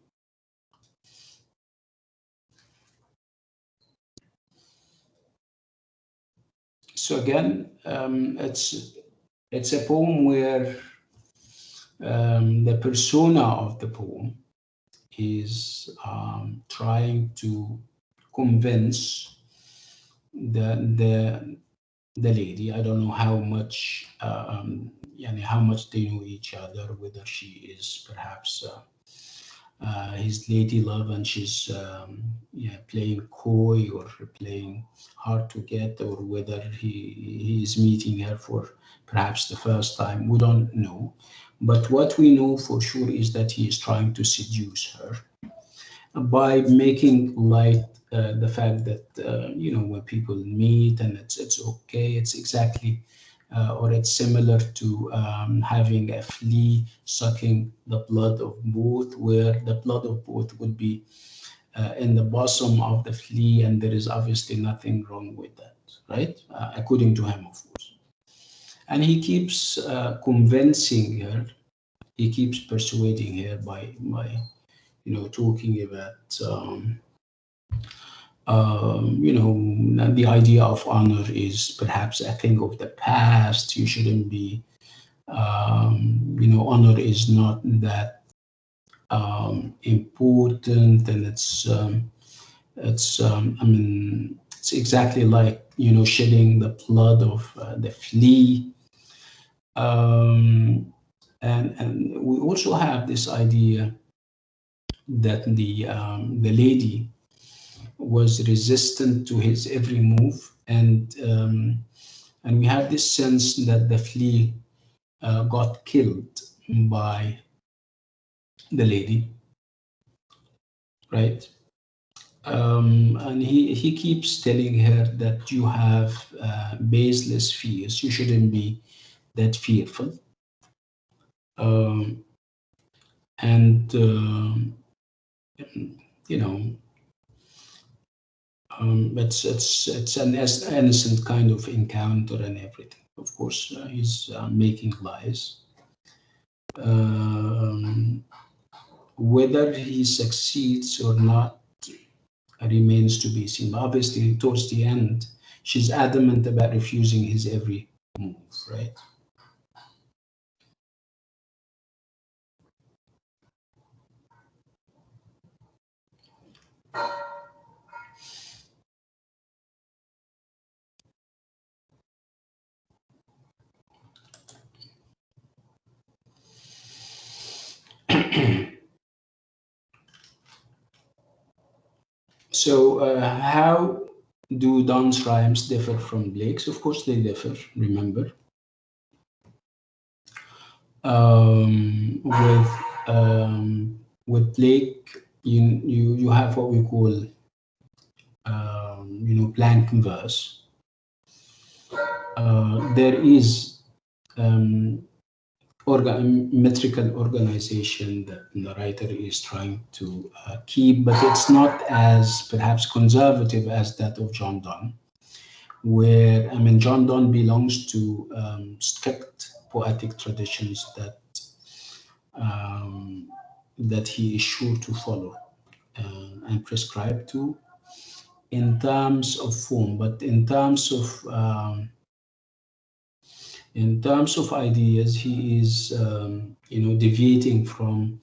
So again, it's a poem where the persona of the poem is trying to convince the lady. I don't know how much yani how much they know each other, whether she is perhaps his lady love and she's yeah, playing coy or playing hard to get, or whether he is meeting her for perhaps the first time. We don't know. But what we know for sure is that he is trying to seduce her by making light the fact that when people meet and it's okay, it's exactly or it's similar to having a flea sucking the blood of both, where the blood of both would be in the bosom of the flea, and there is obviously nothing wrong with that, right? According to him, of course. And he keeps convincing her, he keeps persuading her by talking about the idea of honor is perhaps a thing of the past. You shouldn't be, honor is not that important, and I mean, it's exactly like shedding the blood of the flea. And we also have this idea that the lady was resistant to his every move, and we have this sense that the flea got killed by the lady, right? And he keeps telling her that you have baseless fears. You shouldn't be that fearful. Um, and you know, it's an innocent kind of encounter and everything. of course, he's making lies. Whether he succeeds or not remains to be seen. But obviously, towards the end, she's adamant about refusing his every move, right? So, how do Donne's rhymes differ from Blake's? Of course, they differ, remember. With Blake, you have what we call blank verse. There is metrical organization that the writer is trying to keep, but it's not as perhaps conservative as that of John Donne, where John Donne belongs to strict poetic traditions that he is sure to follow and prescribe to in terms of form, but in terms of ideas, he is deviating from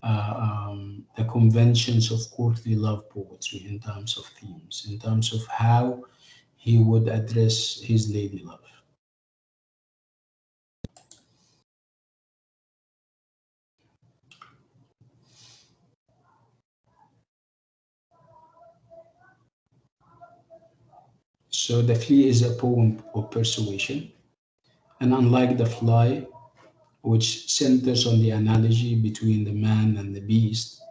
the conventions of courtly love poetry in terms of themes, in terms of how he would address his lady love. So the Flea is a poem of persuasion, and unlike the Fly, which centers on the analogy between the man and the beast,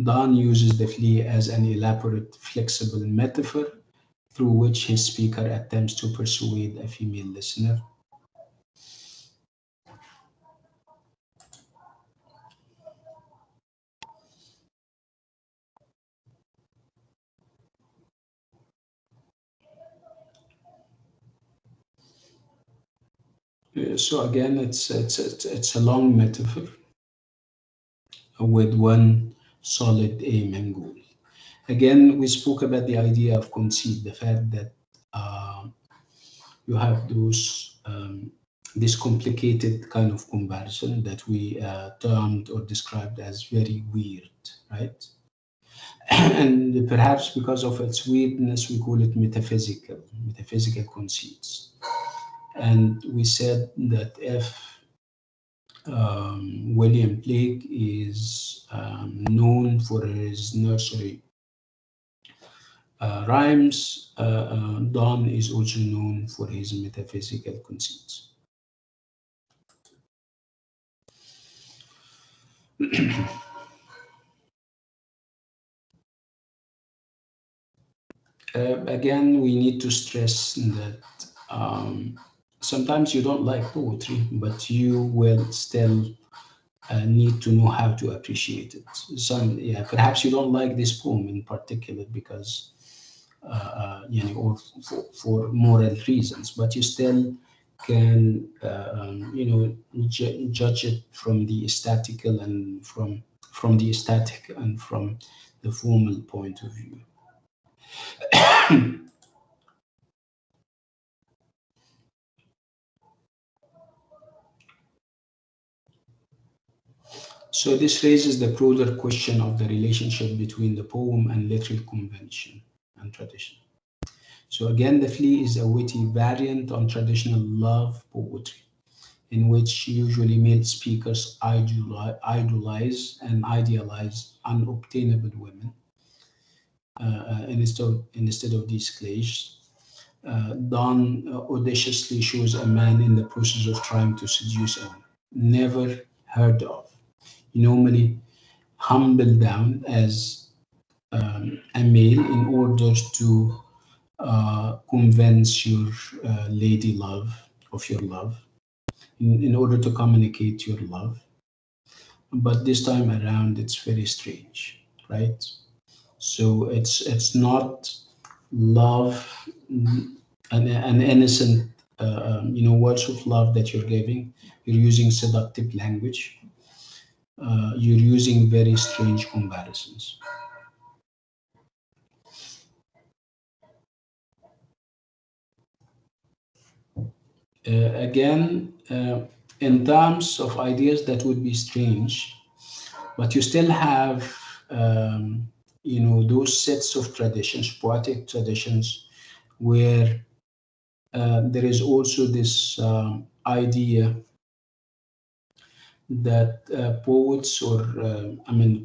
Donne uses the flea as an elaborate, flexible metaphor through which his speaker attempts to persuade a female listener. So again, it's a long metaphor with one solid aim and goal. Again, we spoke about the idea of conceit, the fact that you have this complicated kind of comparison that we termed or described as very weird, right? And perhaps because of its weirdness, we call it metaphysical conceits. And we said that if William Blake is known for his nursery rhymes, Donne is also known for his metaphysical conceits. Again, we need to stress that sometimes you don't like poetry, but you will still need to know how to appreciate it. Perhaps you don't like this poem in particular because, or for moral reasons, but you still can, judge it from the aesthetical and from the aesthetic and from the formal point of view. So this raises the broader question of the relationship between the poem and literary convention and tradition. So again, the Flea is a witty variant on traditional love poetry, in which usually male speakers idolize and idealize unobtainable women instead of these cliches. Donne audaciously shows a man in the process of trying to seduce a never heard of, normally humble down as a male in order to convince your lady love of your love, in order to communicate your love. But this time around, it's very strange, right? So it's not love, an innocent words of love that you're giving. You're using seductive language. You're using very strange comparisons. Again, in terms of ideas that would be strange, but you still have, those sets of traditions, poetic traditions, where there is also this idea that poets or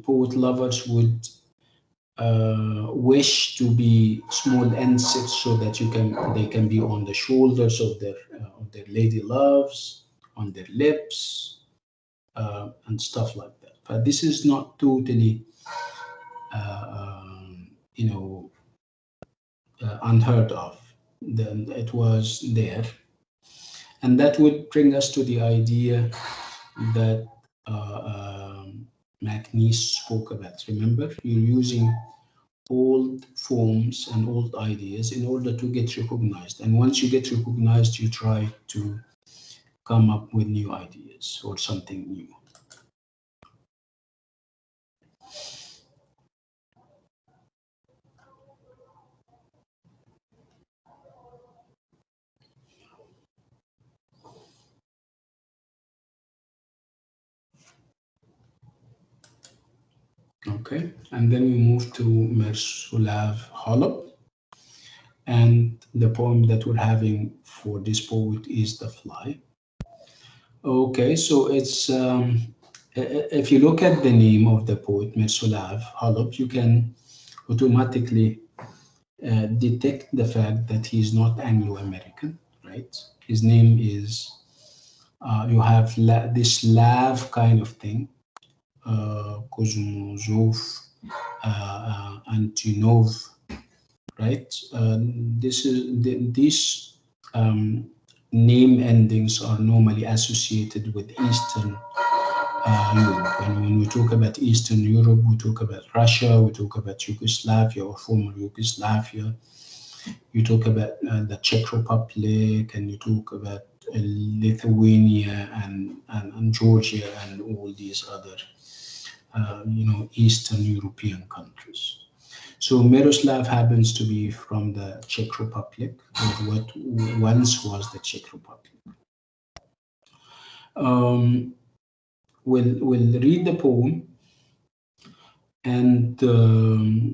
poet lovers would wish to be small insects so that they can be on the shoulders of their lady loves, on their lips, and stuff like that. But this is not totally unheard of. Then it was there, and that would bring us to the idea that McNeice spoke about. Remember, you're using old forms and old ideas in order to get recognized. And once you get recognized, you try to come up with new ideas or something new. Okay, and then we move to Miroslav Holub, and the poem that we're having for this poet is The Fly. Okay, so it's if you look at the name of the poet Miroslav Holub, you can automatically detect the fact that he's not Anglo-American, right? His name is you have this Lav kind of thing, Kozmozov, Antonov, right? These name endings are normally associated with Eastern Europe. And when we talk about Eastern Europe, we talk about Russia, we talk about Yugoslavia or former Yugoslavia. You talk about the Czech Republic, and you talk about Lithuania and Georgia and all these other, Eastern European countries. So Miroslav happens to be from the Czech Republic, or what once was the Czech Republic. We'll read the poem and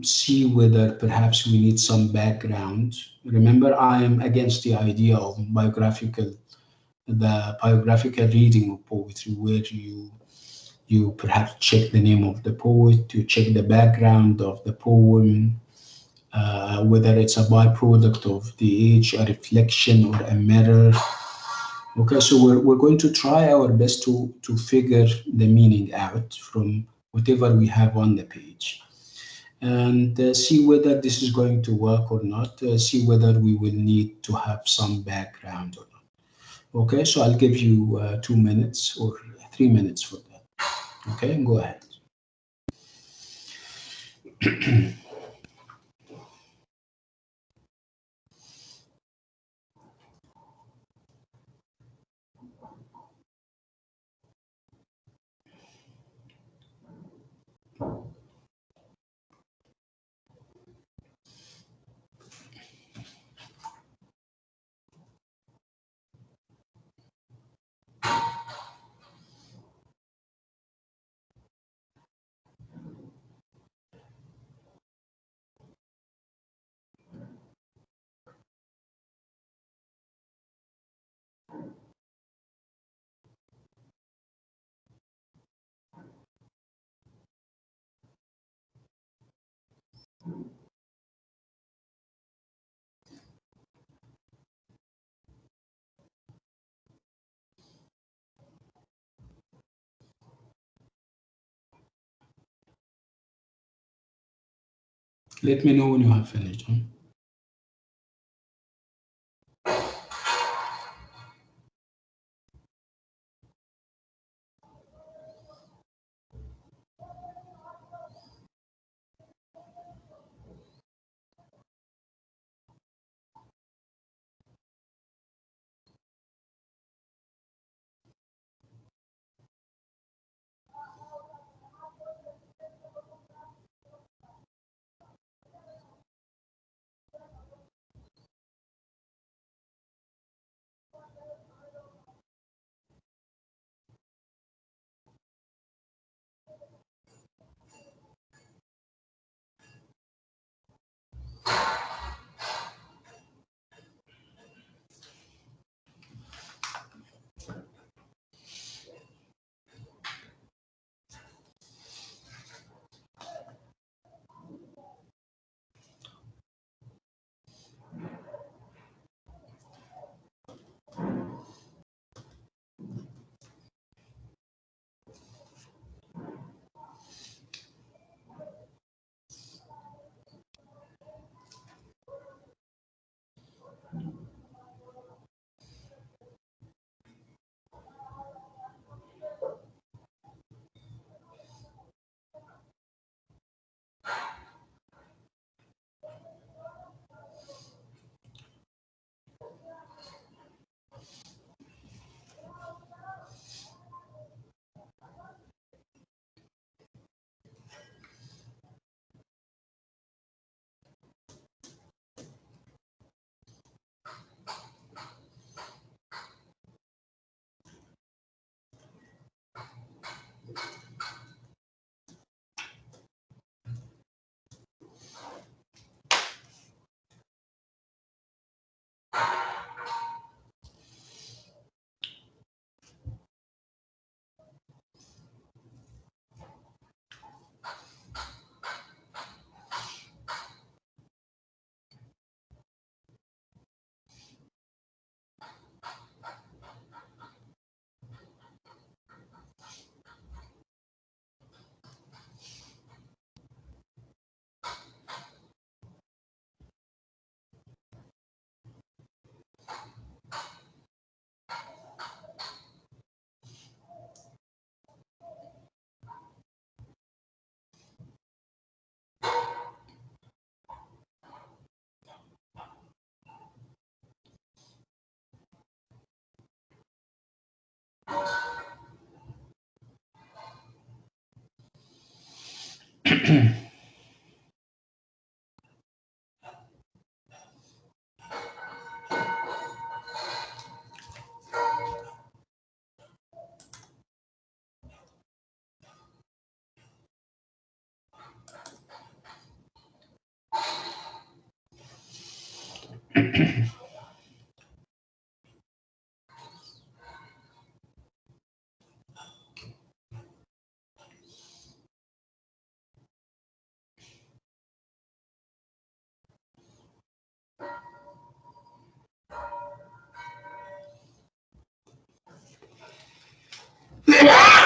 see whether perhaps we need some background. Remember, I am against the idea of the biographical reading of poetry, where you perhaps check the name of the poet, you check the background of the poem, whether it's a byproduct of the age, a reflection, or a mirror. Okay, so we're going to try our best to figure the meaning out from whatever we have on the page, and see whether this is going to work or not, see whether we will need to have some background or not. Okay, so I'll give you 2 minutes or 3 minutes for that. Okay, go ahead. Let me know when you have finished. Huh?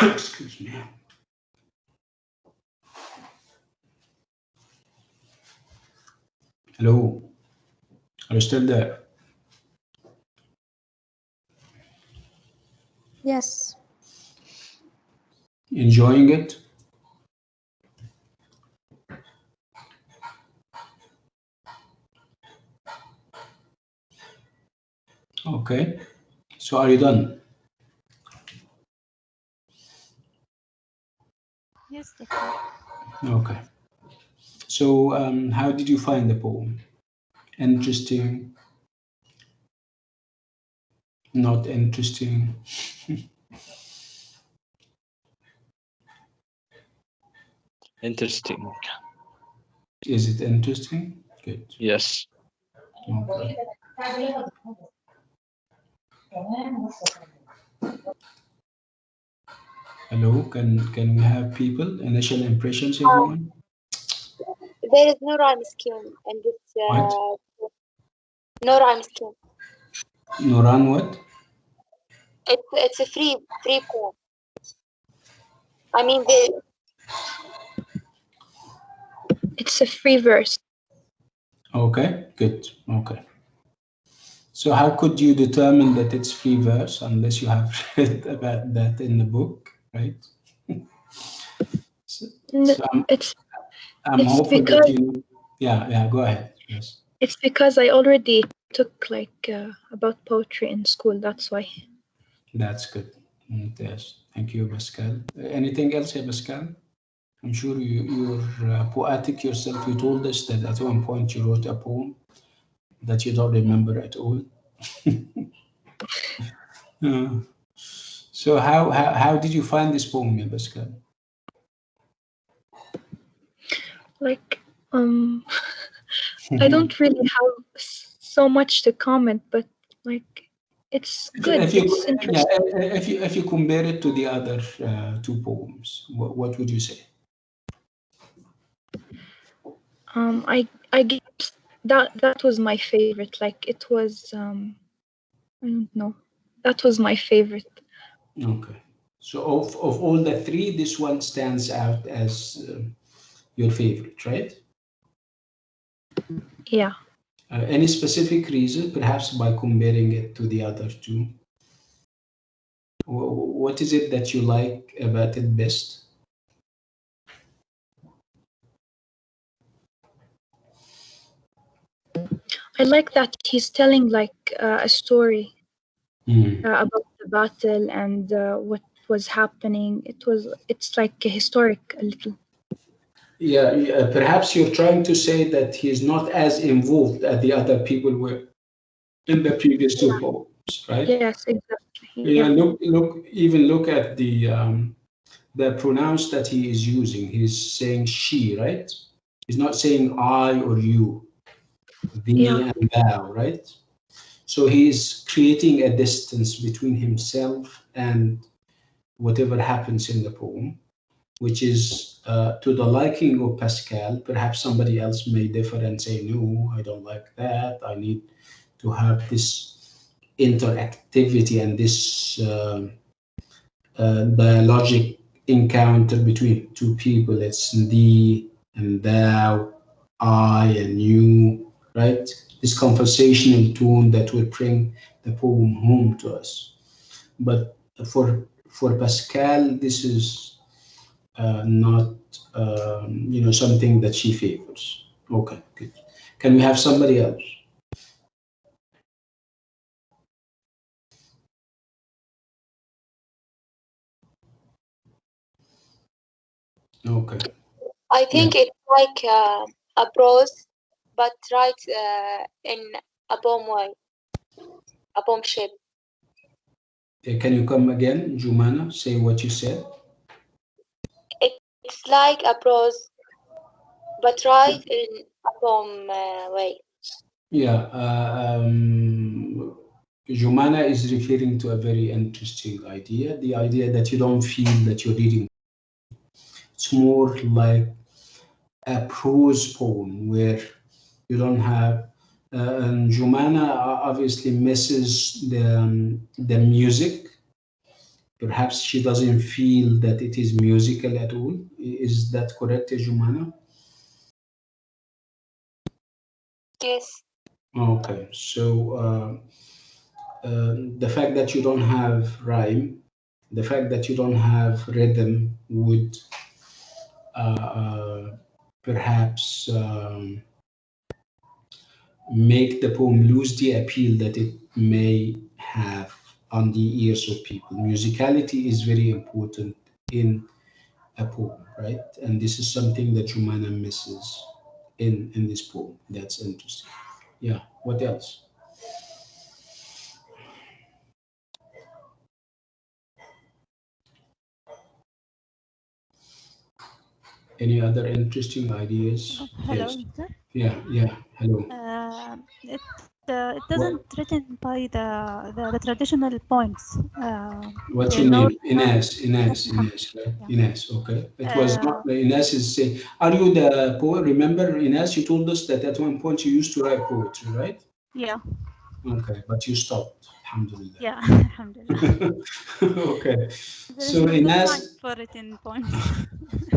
Excuse me. Hello, are you still there? Yes. Enjoying it? Okay, so are you done? Yes, Doctor. Okay, so how did you find the poem? Interesting? Not interesting? Interesting. Is it interesting? Good. Yes. Okay. Hello, can we have people? Initial impressions, everyone? There is no rhyme scheme in this. What? No rhyme scheme. Nuran, what? It's a free poem. I mean, the It's a free verse. Okay, good. Okay. So how could you determine that it's free verse unless you have read about that in the book, right? So, so It's I'm it's hopeful that because you. Yeah. Go ahead. Yes. it's because I already took like about poetry in school. That's why. That's good. Yes. Thank you, Pascal. Anything else here, Pascal? I'm sure you're poetic yourself. You told us that at one point you wrote a poem that you don't remember at all. Uh, so how did you find this poem, Pascal? Like I don't really have so much to comment, but like it's good. If you It's interesting. if you compare it to the other two poems, what would you say? I guess that was my favorite. Like it was I don't know. That was my favorite. Okay. So of all the three, this one stands out as your favorite, right? Yeah. Any specific reason, perhaps by comparing it to the other two? What is it that you like about it best? I like that he's telling like a story Hmm. about the battle and what was happening. It's like historic a little. Yeah, perhaps you're trying to say that he's not as involved as the other people were in the previous two poems, right? Yes, exactly. Yeah, Yeah. look at the pronouns that he is using. He's saying she, right? He's not saying I or you, thee Yeah. and thou, right? So he's creating a distance between himself and whatever happens in the poem, which is to the liking of Pascal. Perhaps somebody else may differ and say, no, I don't like that. I need to have this interactivity and this dialogic encounter between two people. It's thee and thou, I and you, right? This conversational tone that will bring the poem home to us. But for Pascal, this is not something that she favors. Okay, good. Can we have somebody else? Okay. I think it's like a prose, but write in a poem way, a poem shape. Can you come again, Jumana? Say what you said. It's like a prose, but write in a poem way. Yeah, Jumana is referring to a very interesting idea, the idea that you don't feel that you're reading. It's more like a prose poem where you don't have, and Jumana obviously misses the music. Perhaps she doesn't feel that it is musical at all. Is that correct, Jumana? Yes. Okay, so the fact that you don't have rhyme, the fact that you don't have rhythm would perhaps make the poem lose the appeal that it may have on the ears of people. Musicality is very important in a poem, right? And this is something that Jumana misses in this poem. That's interesting. Yeah. What else? Any other interesting ideas? Hello. Yes. Yeah. Hello. It doesn't written by the traditional points. What's There's your no name? Ines, right? Yeah. Ines, okay. It was not, Uh, Ines is saying, are you the poet? Remember, Ines, you told us that at one point you used to write poetry, right? yeah, Okay, but you stopped, alhamdulillah. yeah. Alhamdulillah. Okay. There is So no deadline Ines, for written points.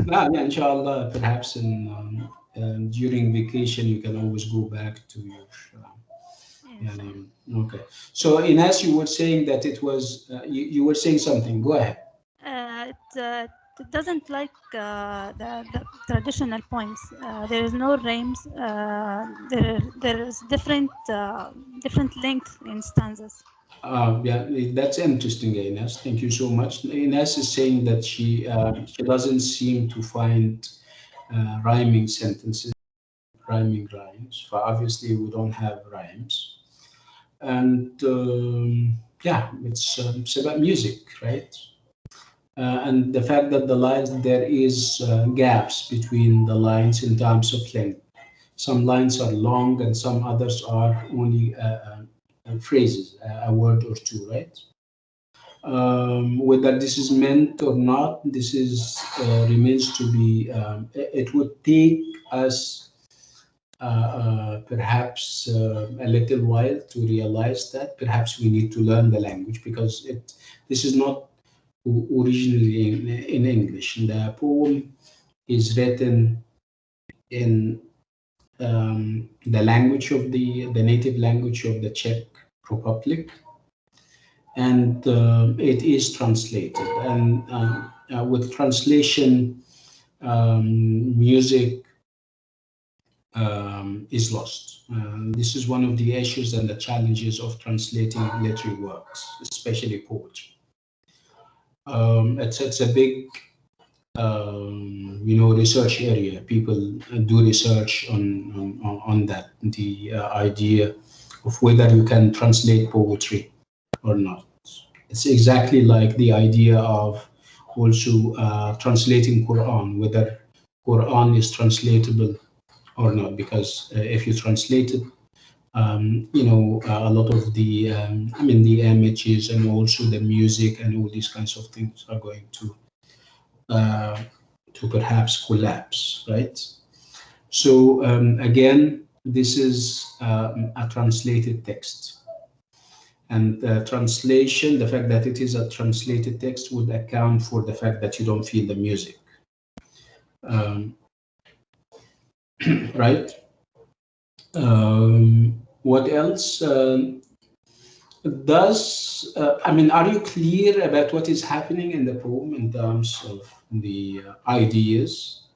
yeah, inshallah, perhaps during vacation you can always go back to your Inshallah. okay. So Ines, you were saying that it was you were saying something. Go ahead. It doesn't like the traditional poems. There is no rhymes. There is different length in stanzas. Yeah, that's interesting, Ines. Thank you so much. Ines is saying that she doesn't seem to find rhyming sentences, rhyming rhymes. For obviously, we don't have rhymes, and yeah, it's about music, right? And the fact that the lines there is gaps between the lines in terms of length. Some lines are long, and some others are only phrases, a word or two, right? Whether this is meant or not, this is remains to be. It would take us perhaps a little while to realize that. Perhaps we need to learn the language because this is not originally in English. The poem is written in the language of the native language of the Czech Republic, and it is translated. And with translation, music is lost. This is one of the issues and the challenges of translating literary works, especially poetry. It's a big research area. People do research on that, the idea of whether you can translate poetry or not. It's exactly like the idea of also translating Quran, whether Quran is translatable or not, because if you translate it, a lot of the, the images and also the music and all these kinds of things are going to perhaps collapse, right? So again, this is a translated text. And translation, the fact that it is a translated text would account for the fact that you don't feel the music. Right? What else? Are you clear about what is happening in the poem in terms of the ideas,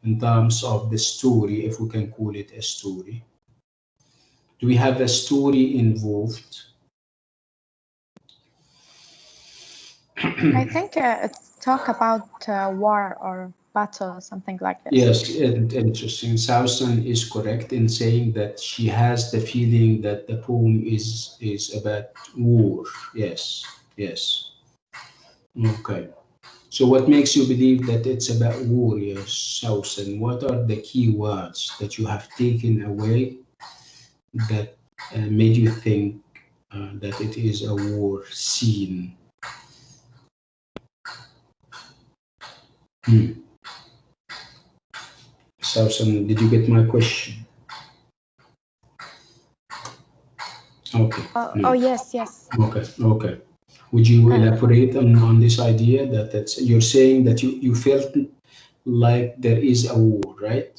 in terms of the story, if we can call it a story? Do we have a story involved? I think it's talk about war or battle, something like this. Yes, interesting. Sausan is correct in saying that she has the feeling that the poem is about war. Yes, yes. Okay. So what makes you believe that it's about war, yes, Sausan? What are the key words that you have taken away that made you think that it is a war scene? Sausan, did you get my question? Okay. Oh, yes, yes. Okay, okay. Would you elaborate on this idea that you're saying that you felt like there is a war, right?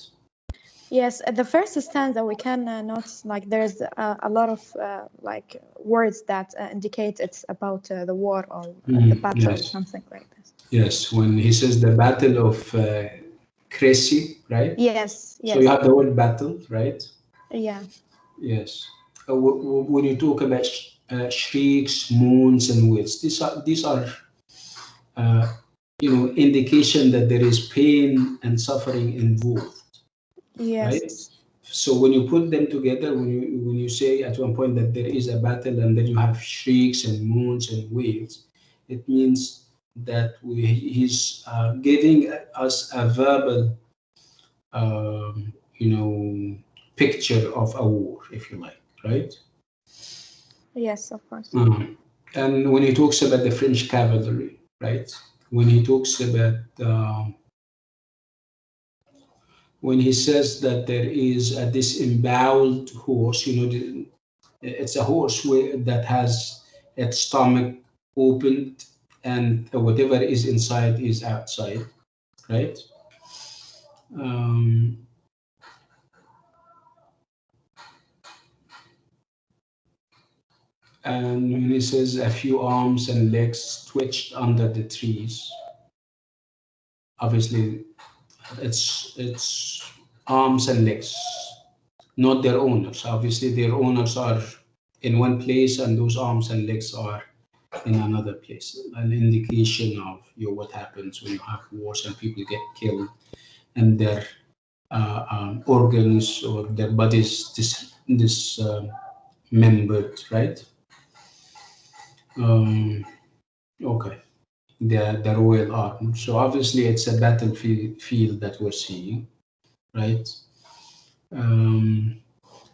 Yes, at the first stanza we can notice like there's a lot of like words that indicate it's about the war or the battle, Yes. something like this. Yes, when he says the battle of Crécy, right? Yes, yes. So you have the word battle, right? Yeah. Yes. When you talk about shrieks, moans, and wails, these are indication that there is pain and suffering involved, Yes. right? So when you put them together, when you say at one point that there is a battle and then you have shrieks and moans and wails, it means that he's giving us a verbal, picture of a war, if you like, right? Yes, of course. And when he talks about the French cavalry, right? When he talks about when he says that there is a disemboweled horse, it's a horse that has its stomach opened and whatever is inside is outside, right? And when he says a few arms and legs twitched under the trees, obviously it's arms and legs, not their owners. Obviously, their owners are in one place, and those arms and legs are in another place. An indication of what happens when you have wars and people get killed, and their organs or their bodies dismembered, right? Okay. The royal arm. So obviously, it's a battlefield that we're seeing, right?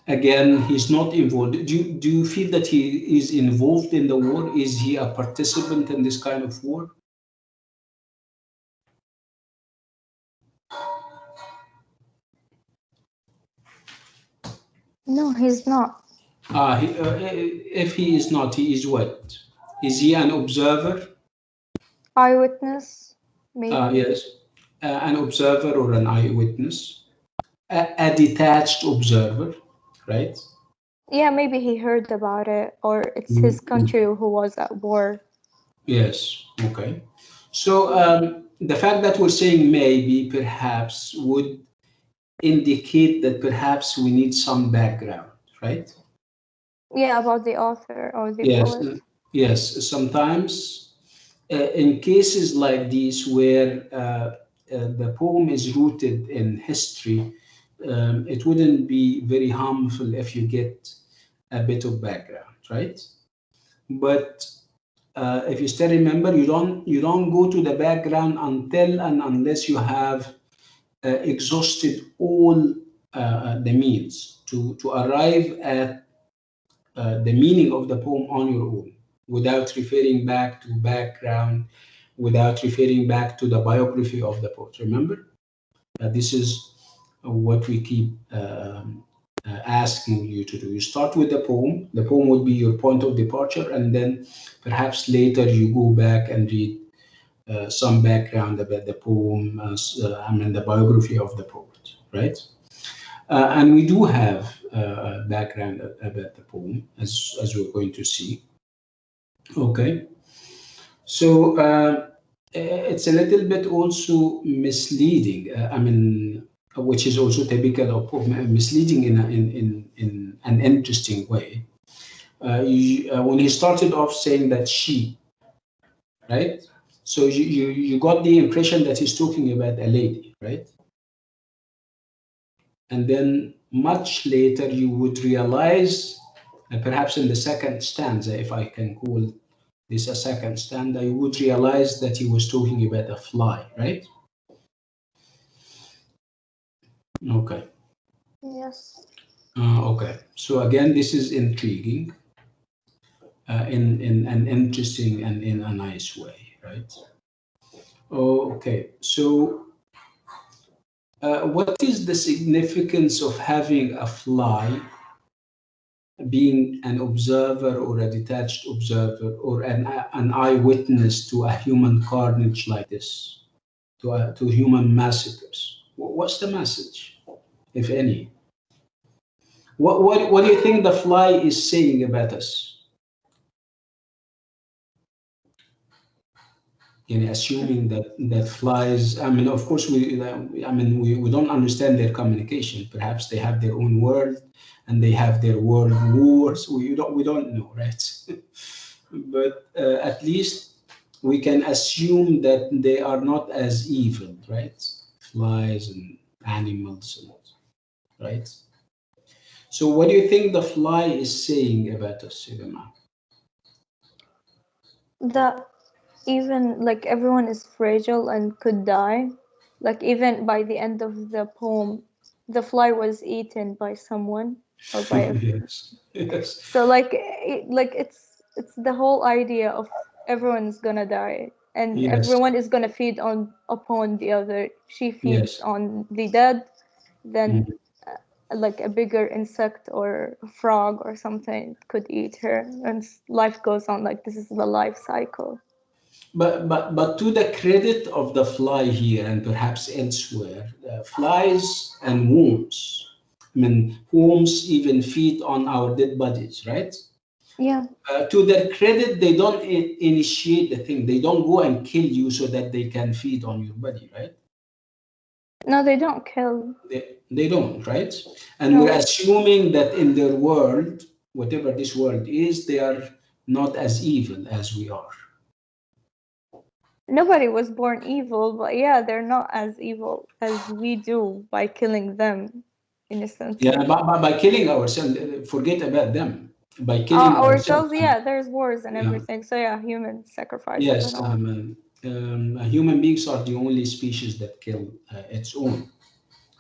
Again, he's not involved. Do you feel that he is involved in the war? Is he a participant in this kind of war? No, he's not. If he is not, he is what? Is he an observer? Eyewitness, maybe. Yes, an observer or an eyewitness, a detached observer, right? Yeah, maybe he heard about it, or it's his country who was at war. Yes, okay. So the fact that we're saying maybe, perhaps, would indicate that perhaps we need some background, right? Yeah, about the author or the poet. Yes. Sometimes in cases like these where the poem is rooted in history, it wouldn't be very harmful if you get a bit of background, right? But if you still remember, you don't go to the background until and unless you have exhausted all the means to arrive at the meaning of the poem on your own, without referring back to background, without referring back to the biography of the poet. Remember, this is what we keep asking you to do. You start with the poem. The poem would be your point of departure, and then perhaps later you go back and read some background about the poem, the biography of the poet, right? And we do have a background about the poem, as we're going to see. Okay, so it's a little bit also misleading. Which is also typical of poem, misleading in an interesting way. When he started off saying that she, right? So you got the impression that he's talking about a lady, right? And then much later you would realize, and perhaps in the second stanza, if I can call this a second stanza, you would realize that he was talking about a fly, right? Okay. Yes. Okay. So again, this is intriguing, in an interesting and in a nice way, right? Okay. So what is the significance of having a fly being an observer or a detached observer or an eyewitness to a human carnage like this, to human massacres? What's the message, if any? What do you think the fly is saying about us? Assuming that flies, I mean, of course, we don't understand their communication. Perhaps they have their own world and they have their world wars. We don't know, right? But at least we can assume that they are not as evil, right? Flies and animals, right? So what do you think the fly is saying about us, Idama? That even like everyone is fragile and could die. Like even by the end of the poem, the fly was eaten by someone or by a Yes, yes, so like it's the whole idea of everyone's gonna die and yes, everyone is gonna feed on upon the other. She feeds yes. on the dead, then Mhm. like a bigger insect or a frog or something could eat her, and life goes on. Like this is the life cycle. But to the credit of the fly here and perhaps elsewhere, flies and worms, I mean, worms even feed on our dead bodies, right? Yeah. To their credit, they don't initiate the thing. They don't go and kill you so that they can feed on your body, right? No, they don't kill. They don't, right? And No. we're assuming that in their world, whatever this world is, they are not as evil as we are. Nobody was born evil, but yeah, they're not as evil as we do by killing them innocently. Yeah, by killing ourselves, forget about them. By killing ourselves. Ourselves, yeah, there's wars and Yeah. everything. So yeah, human sacrifices Yes, and all. human beings are the only species that kill its own,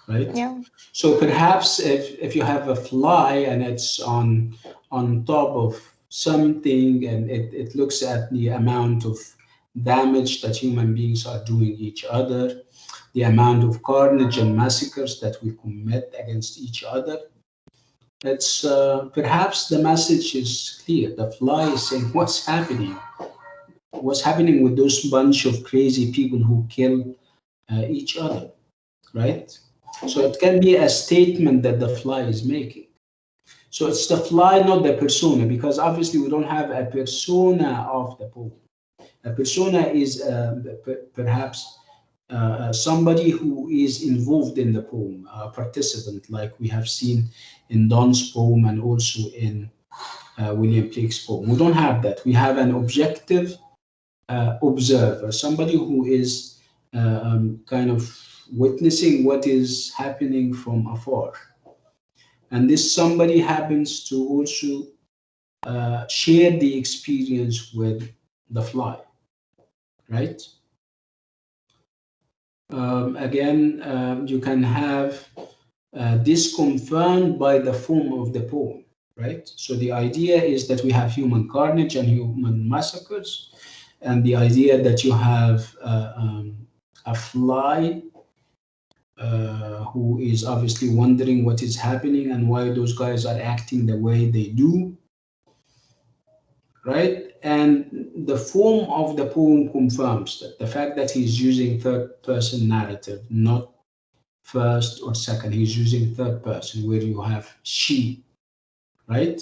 right? Yeah. So perhaps if you have a fly and it's on top of something and it looks at the amount of damage that human beings are doing each other, the amount of carnage and massacres that we commit against each other, it's perhaps the message is clear. The fly is saying, what's happening? What's happening with those bunch of crazy people who kill each other, right? So it can be a statement that the fly is making. So it's the fly, not the persona, because obviously we don't have a persona of the poem. A persona is perhaps somebody who is involved in the poem, a participant, like we have seen in Donne's poem and also in William Blake's poem. We don't have that. We have an objective observer, somebody who is kind of witnessing what is happening from afar. And this somebody happens to also share the experience with the fly, right? Again, you can have this confirmed by the form of the poem, right? So the idea is that we have human carnage and human massacres, and the idea that you have a fly who is obviously wondering what is happening and why those guys are acting the way they do, right? And the form of the poem confirms that the fact that he's using third person narrative, not first or second, he's using third person where you have she, right?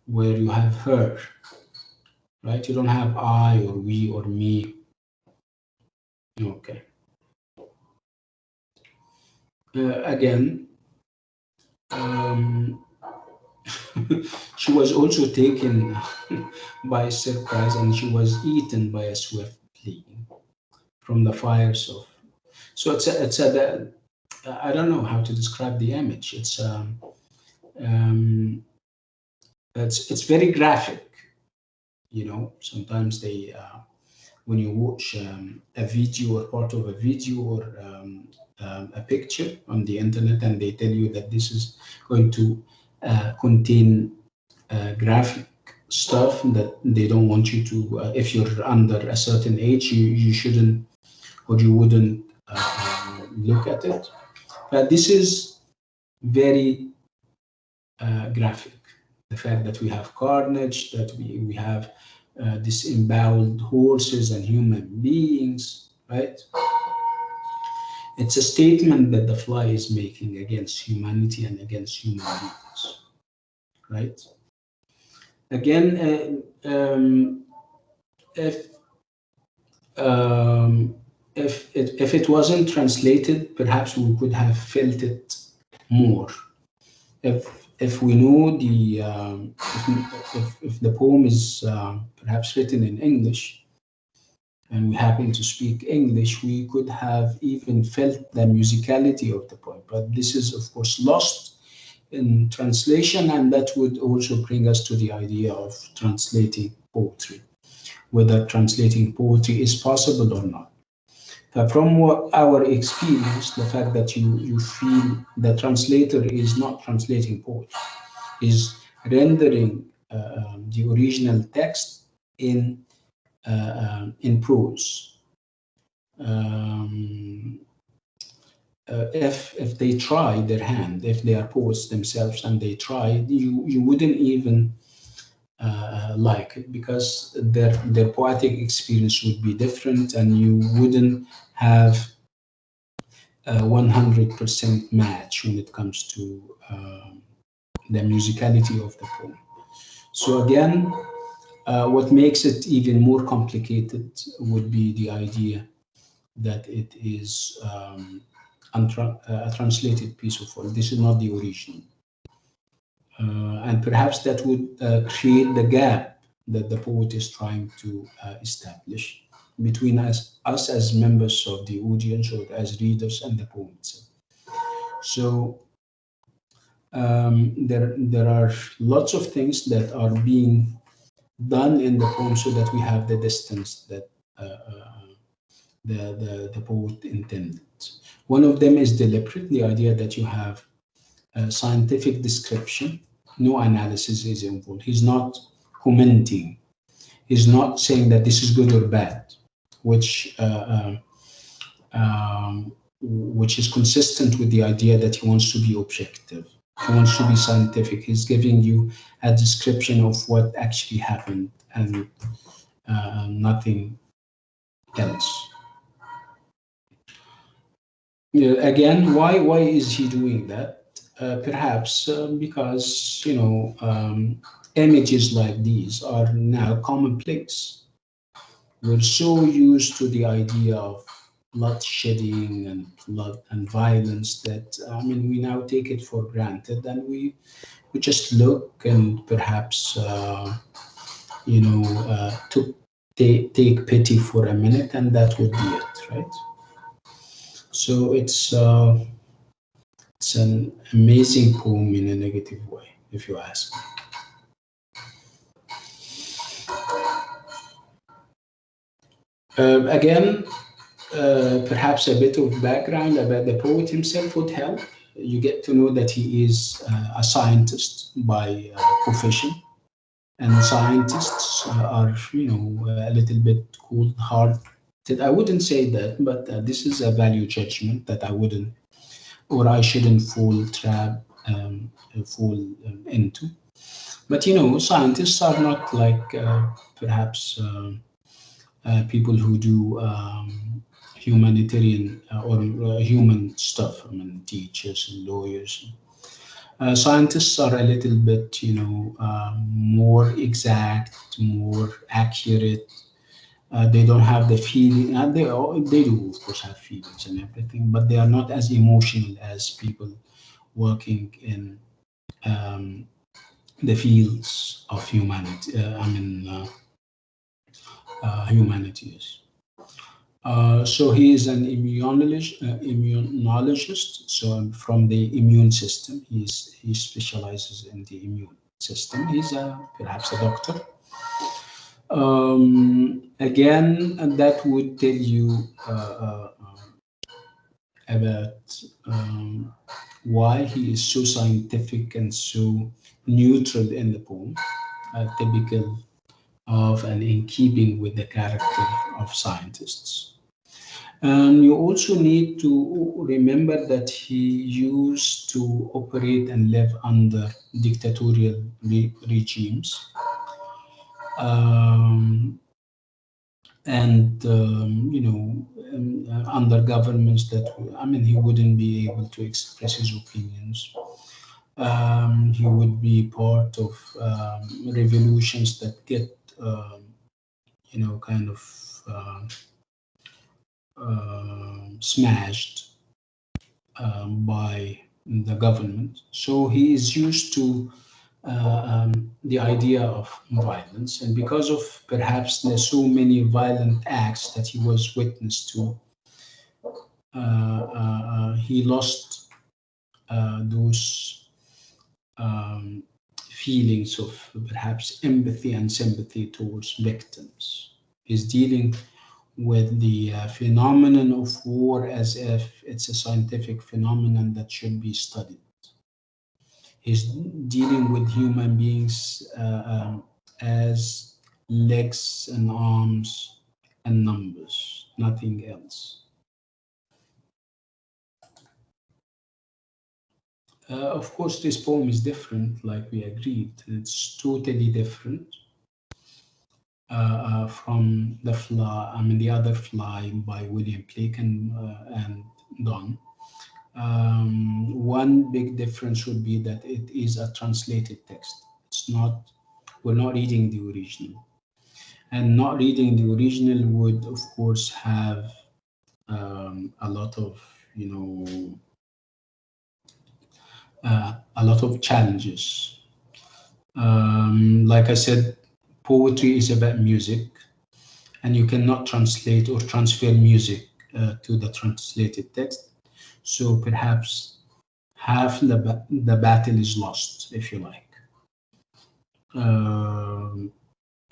Where you have her, right? You don't have I or we or me. Okay. Again, she was also taken by surprise and she was eaten by a swift from the fires of. So it's a I don't know how to describe the image. It's very graphic. You know, sometimes they when you watch a video or part of a video or a picture on the internet, and they tell you that this is going to contain graphic stuff that they don't want you to, if you're under a certain age, you shouldn't or you wouldn't look at it. But this is very graphic. The fact that we have carnage, that we have disemboweled horses and human beings, right? It's a statement that the fly is making against humanity and against human beings, right? Again, if it wasn't translated, perhaps we could have felt it more. If we know the if the poem is perhaps written in English, and we happen to speak English, we could have even felt the musicality of the poem. But this is, of course, lost in translation, and that would also bring us to the idea of translating poetry, whether translating poetry is possible or not. From our experience, the fact that you feel the translator is not translating poetry, is rendering the original text in prose. If they try their hand, if they are poets themselves and they try, you wouldn't even like it, because their poetic experience would be different, and you wouldn't have a 100% match when it comes to the musicality of the poem. So again, what makes it even more complicated would be the idea that it is a translated piece of work. This is not the original. And perhaps that would create the gap that the poet is trying to establish between us as members of the audience or as readers and the poem itself. So there are lots of things that are being done in the poem so that we have the distance that the poet intended. One of them is deliberate, the idea that you have a scientific description, no analysis is involved. He's not commenting. He's not saying that this is good or bad, which is consistent with the idea that he wants to be objective. He wants to be scientific. He's giving you a description of what actually happened and nothing else. Again, why is he doing that? Perhaps because images like these are now commonplace. We're so used to the idea of blood shedding and blood and violence that we now take it for granted, and we just look and perhaps take pity for a minute, and that would be it, right? So it's an amazing poem in a negative way, if you ask me. Again, perhaps a bit of background about the poet himself would help. You get to know that he is a scientist by profession, and scientists are, a little bit cold-hearted. I wouldn't say that, but this is a value judgment that I wouldn't, or I shouldn't fall into. But scientists are not like perhaps people who do humanitarian or human stuff. Teachers and lawyers. Scientists are a little bit, more exact, more accurate. They don't have the feeling, and they do, of course, have feelings and everything, but they are not as emotional as people working in the fields of humanity. Humanities. So he is an immunologist, so from the immune system. He specializes in the immune system. He's perhaps a doctor. Again, and that would tell you about why he is so scientific and so neutral in the poem, typical of and in keeping with the character of scientists. And you also need to remember that he used to operate and live under dictatorial regimes. Under governments that, he wouldn't be able to express his opinions. He would be part of revolutions that get, kind of smashed by the government. So he is used to the idea of violence, and because of perhaps there's so many violent acts that he was witness to, he lost those feelings of perhaps empathy and sympathy towards victims. He's dealing with the phenomenon of war as if it's a scientific phenomenon that should be studied. He's dealing with human beings as legs and arms and numbers, nothing else. Of course, this poem is different, like we agreed. It's totally different from the Flea, the other Fly by William Blake and Donne. One big difference would be that it is a translated text. We're not reading the original. And not reading the original would, of course, have a lot of, challenges. Like I said, poetry is about music, and you cannot translate or transfer music to the translated text. So perhaps half the battle is lost, if you like.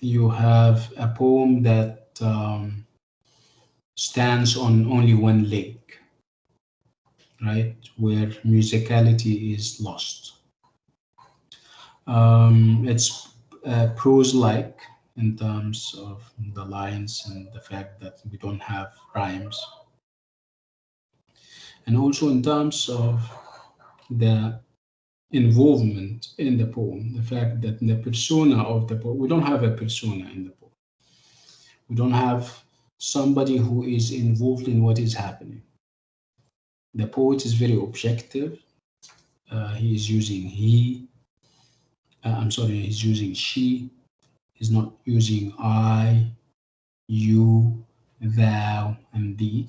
You have a poem that stands on only one leg, right, where musicality is lost. It's prose-like in terms of the lines and the fact that we don't have rhymes. And also in terms of the involvement in the poem, the fact that the persona of the poem, we don't have a persona in the poem. We don't have somebody who is involved in what is happening. The poet is very objective. He is using he's using she. He's not using I, you, thou, and thee.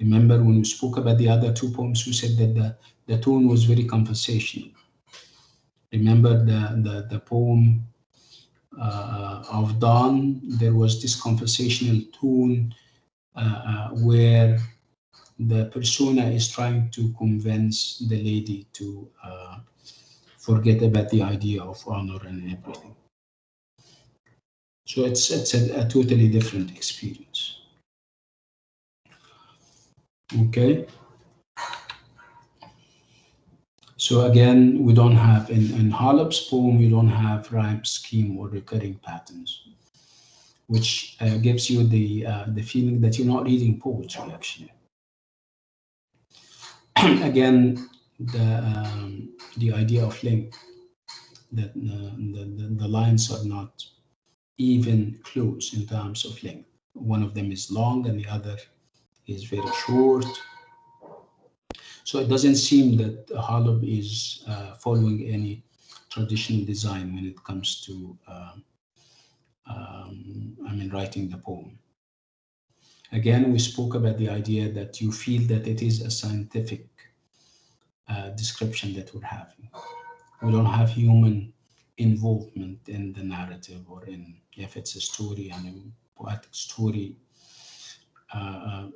Remember when we spoke about the other two poems, we said that the tone was very conversational. Remember the poem of Donne, there was this conversational tone where the persona is trying to convince the lady to forget about the idea of honor and everything. So it's a totally different experience. Okay. So again, we don't have in Holub's poem, you don't have rhyme scheme or recurring patterns, which gives you the feeling that you're not reading poetry actually. Again, the idea of length, that the lines are not even close in terms of length. One of them is long and the other is very short. So it doesn't seem that Holub is following any traditional design when it comes to writing the poem. Again, we spoke about the idea that you feel that it is a scientific description that we're having. We don't have human involvement in the narrative, or if it's a story and a poetic story,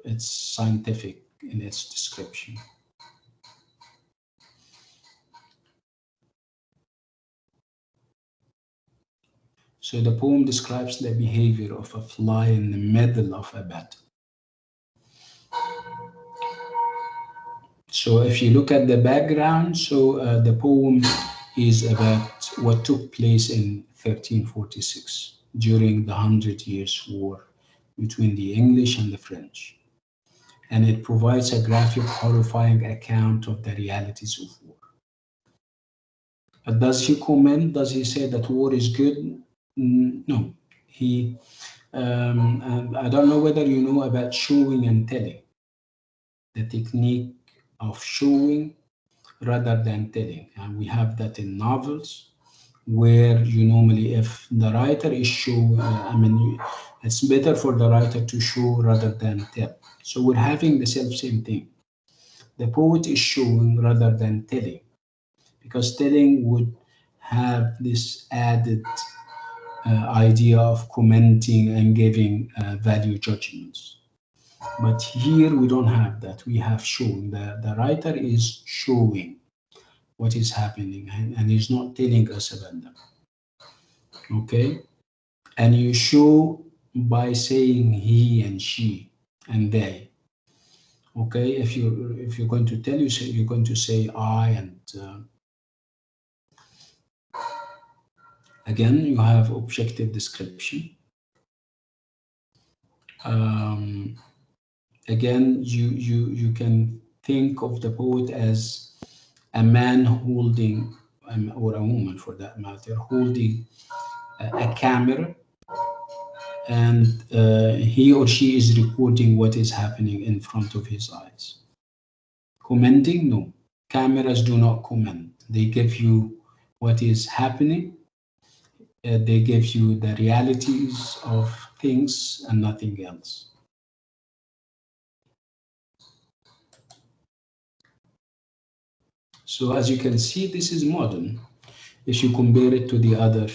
it's scientific in its description. So the poem describes the behavior of a fly in the middle of a battle. So if you look at the background, so the poem is about what took place in 1346 during the 100 Years' War between the English and the French. And it provides a graphic, horrifying account of the realities of war. Does he comment? Does he say that war is good? No. He, and I don't know whether you know about showing and telling, the technique of showing rather than telling. And we have that in novels, where you normally, if the writer is showing, it's better for the writer to show rather than tell. So we're having the same thing. The poet is showing rather than telling, because telling would have this added idea of commenting and giving value judgments. But here we don't have that. We have shown. The writer is showing what is happening, and he's not telling us about them. Okay? And you show by saying he and she and they. Okay? If you're going to tell, you're going to say I and again, you have objective description. Again, you can think of the poet as a man holding, or a woman for that matter, holding a camera, and he or she is recording what is happening in front of his eyes. Commenting? No. Cameras do not comment. They give you what is happening. They give you the realities of things and nothing else. So as you can see, this is modern. If you compare it to the other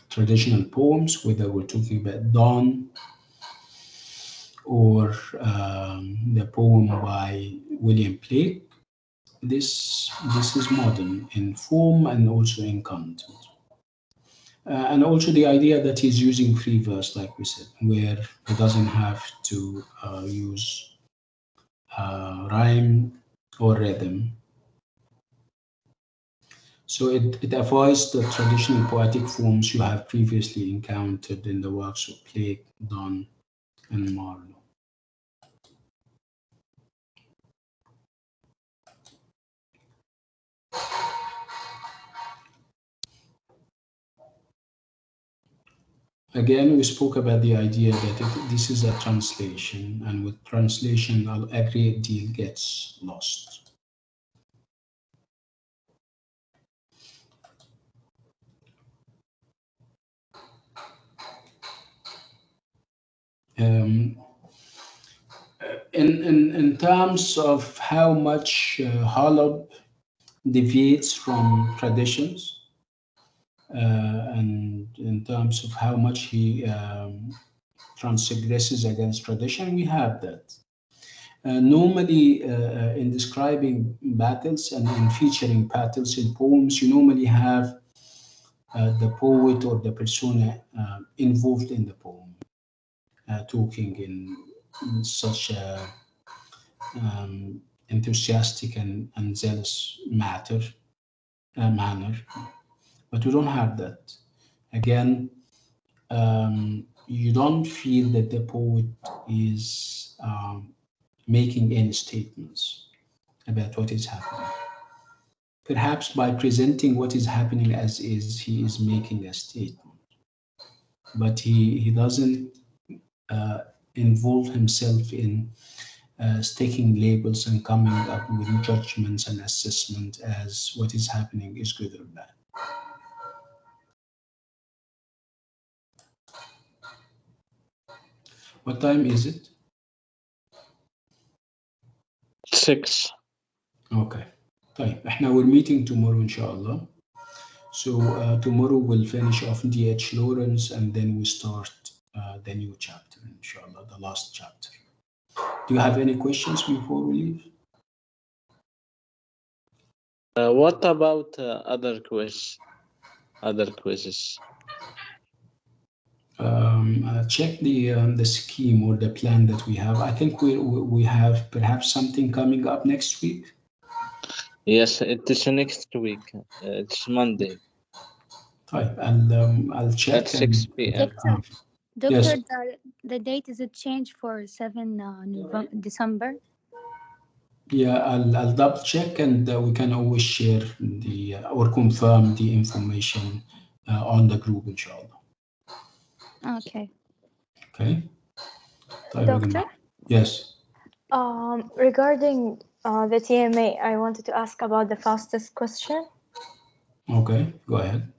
traditional poems, whether we're talking about Donne or the poem by William Blake, this is modern in form and also in content. And also the idea that he's using free verse, like we said, where he doesn't have to use rhyme or rhythm. So it avoids the traditional poetic forms you have previously encountered in the works of Blake, Donne, and Marlowe. Again, we spoke about the idea that this is a translation, and with translation, a great deal gets lost. In terms of how much Holub deviates from traditions, and in terms of how much he transgresses against tradition, we have that. Normally, in describing battles and in featuring battles in poems, you normally have the poet or the persona involved in the poem, talking in such a enthusiastic and zealous manner. But we don't have that. Again, you don't feel that the poet is making any statements about what is happening. Perhaps by presenting what is happening as is, he is making a statement. But he doesn't involve himself in sticking labels and coming up with judgments and assessment as what is happening is good or bad. What time is it? 6. Okay. طيب احنا we're meeting tomorrow inshallah. So tomorrow we'll finish off D.H. Lawrence, and then we start the new chapter inshallah, the last chapter. Do you have any questions before we leave? What about other quizzes? Check the scheme or the plan that we have. I think we have perhaps something coming up next week. Yes, it is next week. It's Monday Right. I'll check at 6 p.m. Doctor, Yes. the date is a change for 7 December. Yeah, I'll double check, and we can always share the or confirm the information on the group, inshallah. Okay. Okay. Doctor? Yes. Regarding the TMA, I wanted to ask about the fastest question. Okay, go ahead.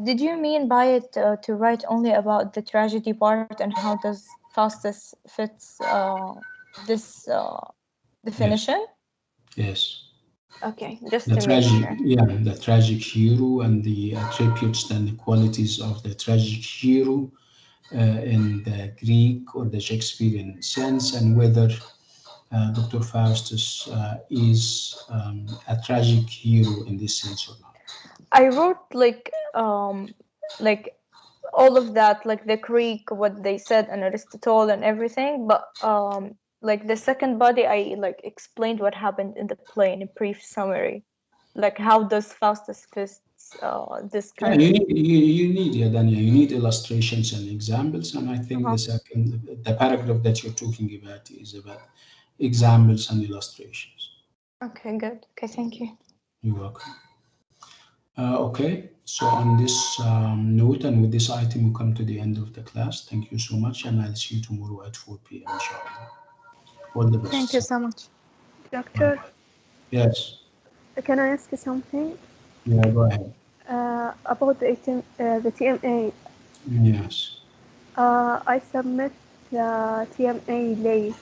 Did you mean by it to write only about the tragedy part, and how does fastest fits this definition? Yes. Okay, just The to make tragic, sure. yeah, the tragic hero and the attributes and the qualities of the tragic hero in the Greek or the Shakespearean sense, and whether Dr. Faustus is a tragic hero in this sense or not. I wrote like all of that, like the Greek, what they said, and Aristotle and everything, but like the second body, I like explained what happened in the play in a brief summary. Like how does Faustus fits this Yeah, kind of you need, yeah, Dania, you need illustrations and examples, and I think the paragraph that you're talking about is about examples and illustrations. Okay, good. Okay, thank you. You're welcome. Okay, so on this note and with this item, we come to the end of the class. Thank you so much, and I'll see you tomorrow at 4 p.m. inshallah. All the best. Thank you so much. Doctor, Yes. can I ask you something? Yeah, go ahead. About the TMA. Yes. I submit the TMA late.